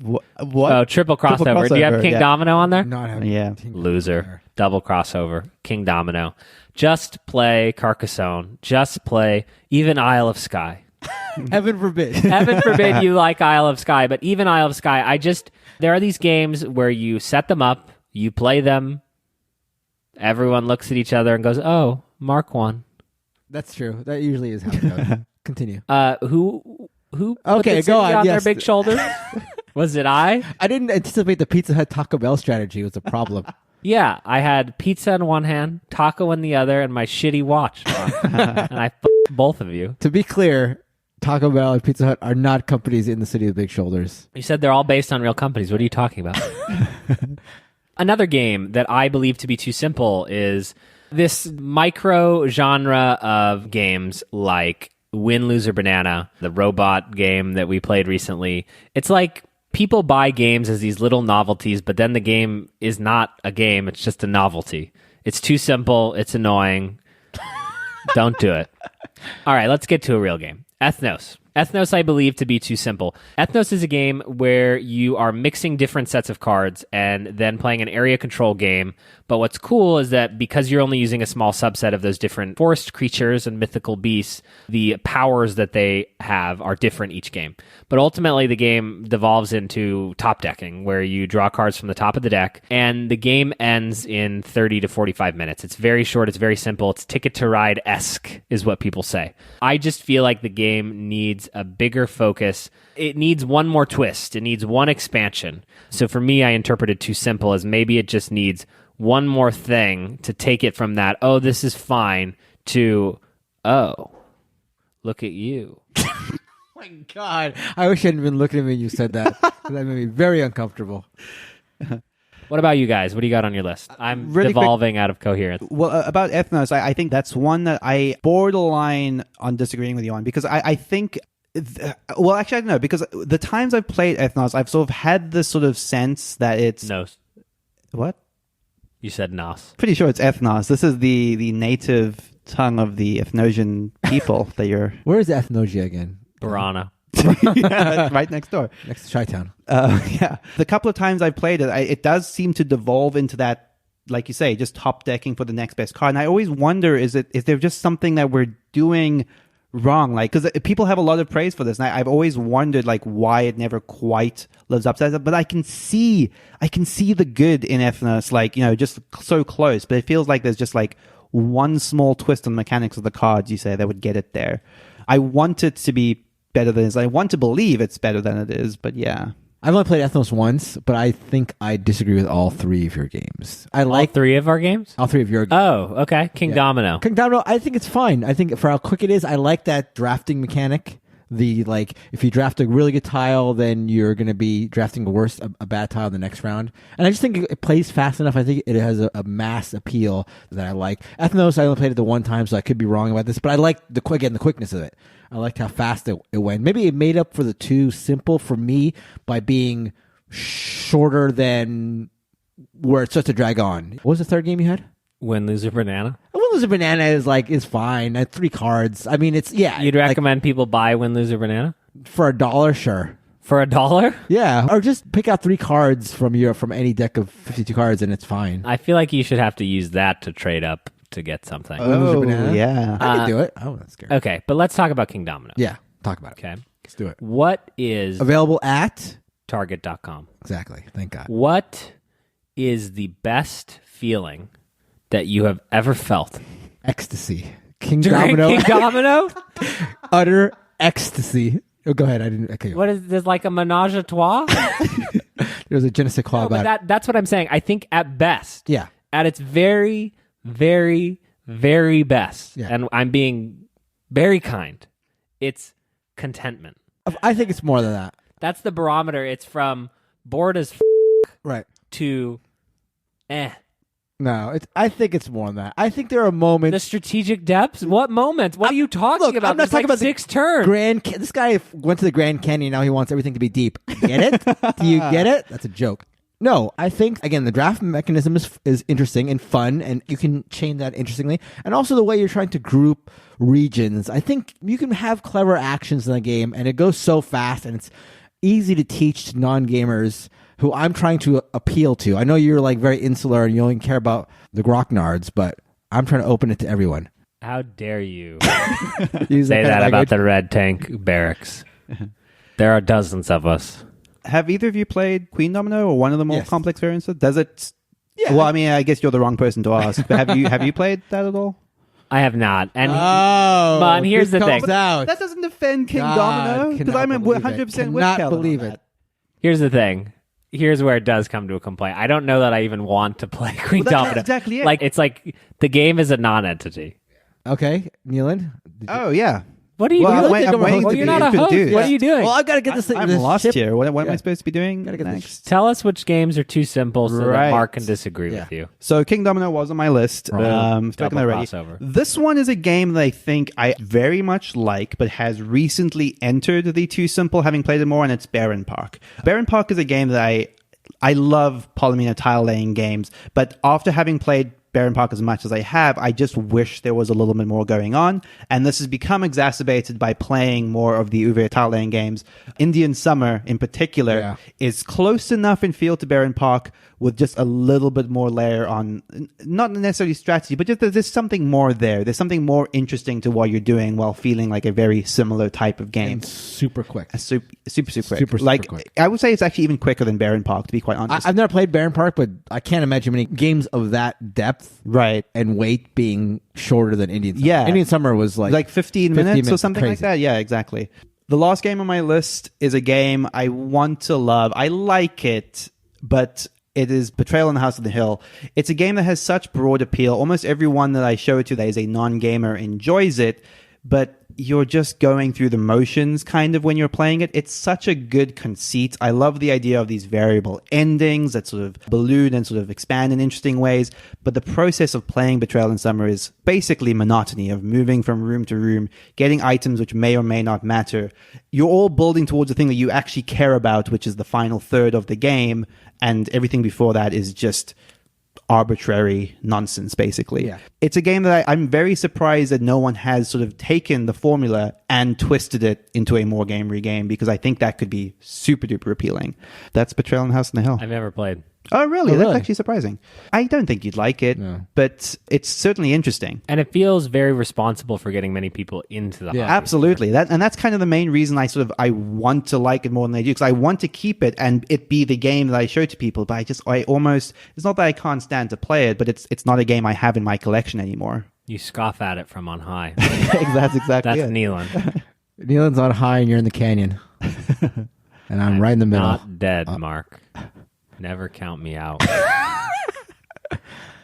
[SPEAKER 4] What?
[SPEAKER 1] Oh, triple crossover. Do you have Kingdomino on there?
[SPEAKER 5] Not having
[SPEAKER 4] Yeah.
[SPEAKER 1] Loser. Double crossover. Kingdomino. Just play Carcassonne. Just play even Isle of Skye.
[SPEAKER 5] Heaven forbid.
[SPEAKER 1] Heaven forbid you like Isle of Skye, but even Isle of Skye, there are these games where you set them up, you play them, everyone looks at each other and goes, oh, Mark won.
[SPEAKER 5] That's true. That usually is how it goes. Continue.
[SPEAKER 1] Who put
[SPEAKER 5] Okay,
[SPEAKER 1] the
[SPEAKER 5] go
[SPEAKER 1] city
[SPEAKER 5] on,
[SPEAKER 1] their
[SPEAKER 5] yes.
[SPEAKER 1] big shoulders? Was it I?
[SPEAKER 5] I didn't anticipate the Pizza Hut Taco Bell strategy was a problem.
[SPEAKER 1] Yeah, I had pizza in one hand, taco in the other, and my shitty watch. And I f***ed both of you.
[SPEAKER 5] To be clear, Taco Bell and Pizza Hut are not companies in the city of big shoulders.
[SPEAKER 1] You said they're all based on real companies. What are you talking about? Another game that I believe to be too simple is this micro genre of games like Win, Lose, or Banana, the robot game that we played recently. It's like people buy games as these little novelties, but then the game is not a game. It's just a novelty. It's too simple. It's annoying. Don't do it. All right, let's get to a real game. Ethnos. Ethnos, I believe, to be too simple. Ethnos is a game where you are mixing different sets of cards and then playing an area control game. But what's cool is that because you're only using a small subset of those different forest creatures and mythical beasts, the powers that they have are different each game. But ultimately, the game devolves into top decking, where you draw cards from the top of the deck, and the game ends in 30 to 45 minutes. It's very short. It's very simple. It's Ticket to Ride-esque, is what people say. I just feel like the game needs a bigger focus. It needs one more twist. It needs one expansion. So for me, I interpret it too simple as maybe it just needs one more thing to take it from that, oh, this is fine, to, oh, look at you.
[SPEAKER 5] Oh my God. I wish you hadn't been looking at me when you said that. That made me very uncomfortable.
[SPEAKER 1] What about you guys? What do you got on your list? I'm
[SPEAKER 4] Really quick-
[SPEAKER 1] devolving out of coherence.
[SPEAKER 4] Well, about Ethnos, I think that's one that I borderline on disagreeing with you on because I think. Well, actually, I don't know because the times I've played Ethnos, I've sort of had this sort of sense that it's
[SPEAKER 1] Nos.
[SPEAKER 4] what?
[SPEAKER 1] You said Nos.
[SPEAKER 4] Pretty sure it's Ethnos. This is the native tongue of the Ethnosian people that you're.
[SPEAKER 5] Where is Ethnosia again?
[SPEAKER 1] Burano.
[SPEAKER 4] Yeah, that's right next door.
[SPEAKER 5] Next to Chi-Town.
[SPEAKER 4] Yeah, the couple of times I've played it, it does seem to devolve into that, like you say, just top decking for the next best card. And I always wonder, is there just something that we're doing wrong? Like, because people have a lot of praise for this, and I've always wondered like why it never quite lives up to that. But I can see the good in Ethnos, like, you know, just so close. But it feels like there's just like one small twist on the mechanics of the cards, you say, that would get it there. I want it to be better than it is. I want to believe it's better than it is, but yeah.
[SPEAKER 5] I've only played Ethnos once, but I think I disagree with all three of your games. I
[SPEAKER 1] All
[SPEAKER 5] like
[SPEAKER 1] three of our games?
[SPEAKER 5] all three of your games.
[SPEAKER 1] Oh, okay. Kingdomino.
[SPEAKER 5] Kingdomino, I think it's fine. I think for how quick it is, I like that drafting mechanic. The like, if you draft a really good tile, then you're going to be drafting a bad tile the next round. And I just think it plays fast enough. I think it has a mass appeal that I like. Ethnos, I only played it the one time, so I could be wrong about this, but I like the quickness of it. I liked how fast it went. Maybe it made up for the too simple for me by being shorter than where it starts to drag on. What was the third game you had?
[SPEAKER 1] Win, Loser, Banana.
[SPEAKER 5] Win, Loser, Banana is fine. I had 3 cards. I mean, it's, yeah.
[SPEAKER 1] You'd recommend people buy Win, Loser, Banana?
[SPEAKER 5] For $1, sure.
[SPEAKER 1] For $1?
[SPEAKER 5] Yeah. Or just pick out 3 cards from any deck of 52 cards and it's fine.
[SPEAKER 1] I feel like you should have to use that to trade up to get something.
[SPEAKER 5] Win, Loser, Banana?
[SPEAKER 4] Yeah.
[SPEAKER 5] I can do it. Oh, that's scary.
[SPEAKER 1] Okay, but let's talk about Kingdomino.
[SPEAKER 5] Yeah. Talk about it.
[SPEAKER 1] Okay.
[SPEAKER 5] Let's do it.
[SPEAKER 1] What is
[SPEAKER 5] Available at?
[SPEAKER 1] Target.com?
[SPEAKER 5] Exactly. Thank God.
[SPEAKER 1] What is the best feeling that you have ever felt?
[SPEAKER 5] Ecstasy.
[SPEAKER 1] During
[SPEAKER 5] Kingdomino.
[SPEAKER 1] Kingdomino?
[SPEAKER 5] Utter ecstasy. Oh, go ahead. I didn't. Okay.
[SPEAKER 1] What is there's like a menage a trois?
[SPEAKER 5] There's a je ne sais quoi
[SPEAKER 1] No,
[SPEAKER 5] about
[SPEAKER 1] but that's what I'm saying. I think at best,
[SPEAKER 5] Yeah.
[SPEAKER 1] at its very, very, very best,
[SPEAKER 5] Yeah.
[SPEAKER 1] and I'm being very kind, it's contentment.
[SPEAKER 5] I think it's more than that.
[SPEAKER 1] That's the barometer. It's from bored as
[SPEAKER 5] Right.
[SPEAKER 1] to
[SPEAKER 5] No, I think it's more than that. I think there are moments.
[SPEAKER 1] The strategic depths? What moments? What are you talking
[SPEAKER 5] Look,
[SPEAKER 1] about?
[SPEAKER 5] I'm not
[SPEAKER 1] There's
[SPEAKER 5] talking
[SPEAKER 1] like
[SPEAKER 5] about the
[SPEAKER 1] 6 turns.
[SPEAKER 5] This guy went to the Grand Canyon. Now he wants everything to be deep. Get it? Do you get it? That's a joke. No, I think again the draft mechanism is interesting and fun, and you can chain that interestingly. And also the way you're trying to group regions. I think you can have clever actions in the game, and it goes so fast, and it's easy to teach to non-gamers who I'm trying to appeal to. I know you're like very insular and you only care about the Grocknards, but I'm trying to open it to everyone.
[SPEAKER 1] How dare you
[SPEAKER 5] Use
[SPEAKER 1] say
[SPEAKER 5] kind
[SPEAKER 1] that
[SPEAKER 5] of
[SPEAKER 1] about
[SPEAKER 5] language.
[SPEAKER 1] the Red Tank barracks? There are dozens of us.
[SPEAKER 4] Have either of you played Queendomino or one of the more
[SPEAKER 5] Yes.
[SPEAKER 4] complex variants? Does it?
[SPEAKER 5] Yeah.
[SPEAKER 4] Well, I mean, I guess you're the wrong person to ask. But have you played that at all?
[SPEAKER 1] I have not. And
[SPEAKER 5] Oh,
[SPEAKER 1] But here's
[SPEAKER 5] this
[SPEAKER 1] the thing.
[SPEAKER 5] comes out.
[SPEAKER 4] That doesn't defend King
[SPEAKER 5] God,
[SPEAKER 4] Domino because
[SPEAKER 5] cannot
[SPEAKER 4] I'm
[SPEAKER 5] believe
[SPEAKER 4] 100%
[SPEAKER 5] it.
[SPEAKER 4] with
[SPEAKER 5] Cannot
[SPEAKER 4] Kellen on
[SPEAKER 5] believe
[SPEAKER 4] that.
[SPEAKER 5] it.
[SPEAKER 1] here's the thing. Here's where it does come to a complaint. I don't know that I even want to play Queen
[SPEAKER 4] that's
[SPEAKER 1] Domino.
[SPEAKER 4] exactly it.
[SPEAKER 1] Like, it's like the game is a non-entity.
[SPEAKER 5] Okay, Neelan.
[SPEAKER 4] Oh yeah.
[SPEAKER 1] What are you
[SPEAKER 4] Well,
[SPEAKER 1] doing?
[SPEAKER 4] I'm waiting
[SPEAKER 1] Well,
[SPEAKER 4] to
[SPEAKER 1] you're
[SPEAKER 4] be
[SPEAKER 1] not a host.
[SPEAKER 4] introduced.
[SPEAKER 1] What are you doing?
[SPEAKER 5] Well, I've got to get this thing.
[SPEAKER 4] I'm
[SPEAKER 5] this
[SPEAKER 4] lost
[SPEAKER 5] ship-
[SPEAKER 4] here. What am
[SPEAKER 5] Yeah.
[SPEAKER 4] I supposed to be doing
[SPEAKER 5] Gotta get this-
[SPEAKER 4] next?
[SPEAKER 1] Tell us which games are too simple so that
[SPEAKER 4] Right.
[SPEAKER 1] Mark can disagree
[SPEAKER 5] Yeah.
[SPEAKER 1] with you.
[SPEAKER 4] So King Domino was on my list.
[SPEAKER 1] Double
[SPEAKER 4] Spoken already.
[SPEAKER 1] crossover.
[SPEAKER 4] This one is a game that I think I very much like, but has recently entered the too simple, having played it more, and it's Bärenpark. Bärenpark is a game that I love Polymino tile laying games, but after having played Bärenpark as much as I have, I just wish there was a little bit more going on. And this has become exacerbated by playing more of the Uwe tile laying games. Indian Summer, in particular,
[SPEAKER 5] Yeah.
[SPEAKER 4] is close enough in feel to Bärenpark with just a little bit more layer on, not necessarily strategy, but just there's something more there. There's something more interesting to what you're doing while feeling like a very similar type of game.
[SPEAKER 5] And super quick.
[SPEAKER 4] Super quick.
[SPEAKER 5] Super
[SPEAKER 4] like,
[SPEAKER 5] quick.
[SPEAKER 4] I would say it's actually even quicker than Bärenpark, to be quite honest.
[SPEAKER 5] I've never played Bärenpark, but I can't imagine many games of that depth
[SPEAKER 4] right.
[SPEAKER 5] and weight being shorter than Indian Summer.
[SPEAKER 4] Yeah.
[SPEAKER 5] Indian Summer was like
[SPEAKER 4] 15 minutes or something like
[SPEAKER 5] Crazy.
[SPEAKER 4] that. Yeah, exactly. The last game on my list is a game I want to love. I like it, but it is Betrayal in the House of the Hill. It's a game that has such broad appeal. Almost everyone that I show it to that is a non-gamer enjoys it, but you're just going through the motions kind of when you're playing it. It's such a good conceit. I love the idea of these variable endings that sort of balloon and sort of expand in interesting ways. But the process of playing Betrayal in Summer is basically monotony of moving from room to room, getting items which may or may not matter. You're all building towards the thing that you actually care about, which is the final third of the game. And everything before that is just arbitrary nonsense, basically.
[SPEAKER 5] Yeah.
[SPEAKER 4] It's a game that I'm very surprised that no one has sort of taken the formula and twisted it into a more gamery game, because I think that could be super duper appealing. That's Betrayal in House on the Hill.
[SPEAKER 1] I've never played.
[SPEAKER 4] Oh, really?
[SPEAKER 5] Oh, really?
[SPEAKER 4] That's actually surprising. I don't think you'd like it, but it's certainly interesting.
[SPEAKER 1] And it feels very responsible for getting many people into the hobby.
[SPEAKER 4] Absolutely. That's kind of the main reason I want to like it more than I do, because I want to keep it and it be the game that I show to people, but I almost, it's not that I can't stand to play it, but it's not a game I have in my collection anymore.
[SPEAKER 1] You scoff at it from on high.
[SPEAKER 4] That's exactly
[SPEAKER 1] That's
[SPEAKER 4] it.
[SPEAKER 1] Nealon.
[SPEAKER 5] Nealon's on high and you're in the canyon. And I'm right in the middle.
[SPEAKER 1] Not dead, Mark. Never count me out.
[SPEAKER 5] A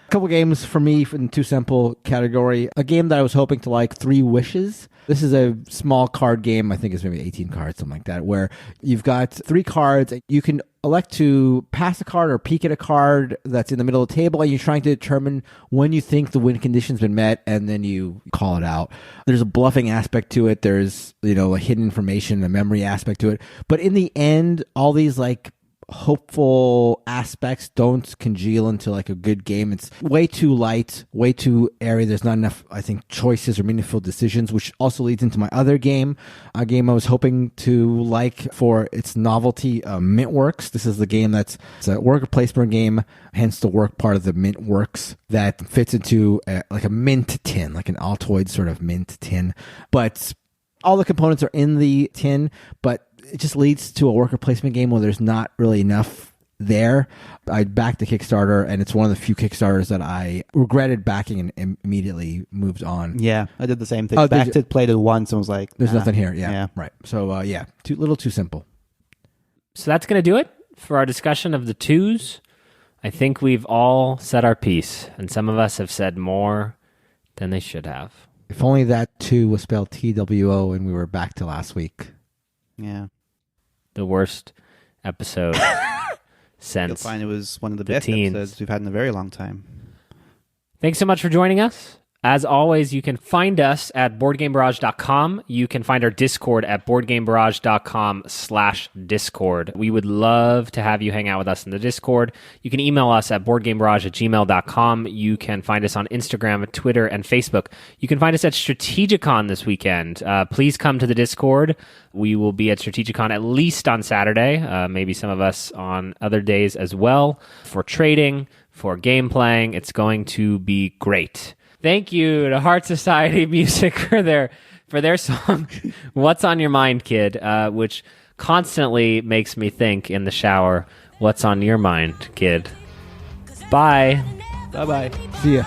[SPEAKER 5] couple games for me in Too Simple category. A game that I was hoping to like, Three Wishes. This is a small card game. I think it's maybe 18 cards, something like that, where you've got 3 cards. You can elect to pass a card or peek at a card that's in the middle of the table, and you're trying to determine when you think the win condition's been met, and then you call it out. There's a bluffing aspect to it. There's, a hidden information, a memory aspect to it. But in the end, all these hopeful aspects don't congeal into a good game. It's way too light, way too airy. There's not enough, I think, choices or meaningful decisions, which also leads into my other game, a game I was hoping to like for its novelty, Mintworks. This is the game it's a worker placement game, hence the work part of the Mintworks, that fits into a mint tin, like an Altoid sort of mint tin. But all the components are in the tin, but it just leads to a worker placement game where there's not really enough there. I backed the Kickstarter, and it's one of the few Kickstarters that I regretted backing and immediately moved on.
[SPEAKER 4] Yeah, I did the same thing.
[SPEAKER 5] Oh,
[SPEAKER 4] Backed it, played it once, and was like,
[SPEAKER 5] There's
[SPEAKER 4] nah.
[SPEAKER 5] nothing here. Yeah, right. So, little too simple.
[SPEAKER 1] So that's going to do it for our discussion of the twos. I think we've all said our piece, and some of us have said more than they should have.
[SPEAKER 5] If only that 2 was spelled TWO and we were back to last week.
[SPEAKER 4] Yeah.
[SPEAKER 1] The worst episode since
[SPEAKER 4] You'll find it was one of the
[SPEAKER 1] the
[SPEAKER 4] best
[SPEAKER 1] teens.
[SPEAKER 4] episodes we've had in a very long time.
[SPEAKER 1] Thanks so much for joining us. As always, you can find us at BoardGameBarrage.com. You can find our Discord at BoardGameBarrage.com/Discord. We would love to have you hang out with us in the Discord. You can email us at BoardGameBarrage@gmail.com. You can find us on Instagram, Twitter, and Facebook. You can find us at Strategicon this weekend. Please come to the Discord. We will be at Strategicon at least on Saturday, maybe some of us on other days as well, for trading, for game playing. It's going to be great. Thank you to Heart Society Music for their song "What's on Your Mind, Kid," which constantly makes me think in the shower, "What's on your mind, kid?" Bye.
[SPEAKER 4] Bye-bye.
[SPEAKER 5] See ya.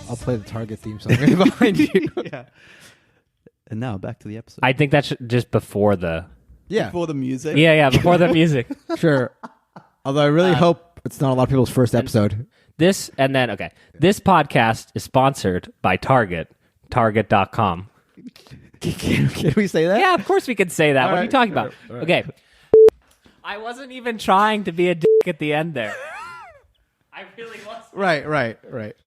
[SPEAKER 5] I'll play the Target theme song behind you.
[SPEAKER 4] Yeah. And now back to the episode.
[SPEAKER 1] I think that's just before the...
[SPEAKER 5] Yeah,
[SPEAKER 4] Before the music.
[SPEAKER 1] Yeah, before the music.
[SPEAKER 5] sure. Although I really hope it's not a lot of people's first episode.
[SPEAKER 1] This podcast is sponsored by Target, Target.com.
[SPEAKER 5] Can we say that?
[SPEAKER 1] Yeah, of course we can say that.
[SPEAKER 5] All
[SPEAKER 1] What are you
[SPEAKER 5] right.
[SPEAKER 1] talking about?
[SPEAKER 5] All right.
[SPEAKER 1] Okay. I wasn't even trying to be a dick at the end there. I really wasn't.
[SPEAKER 5] Right.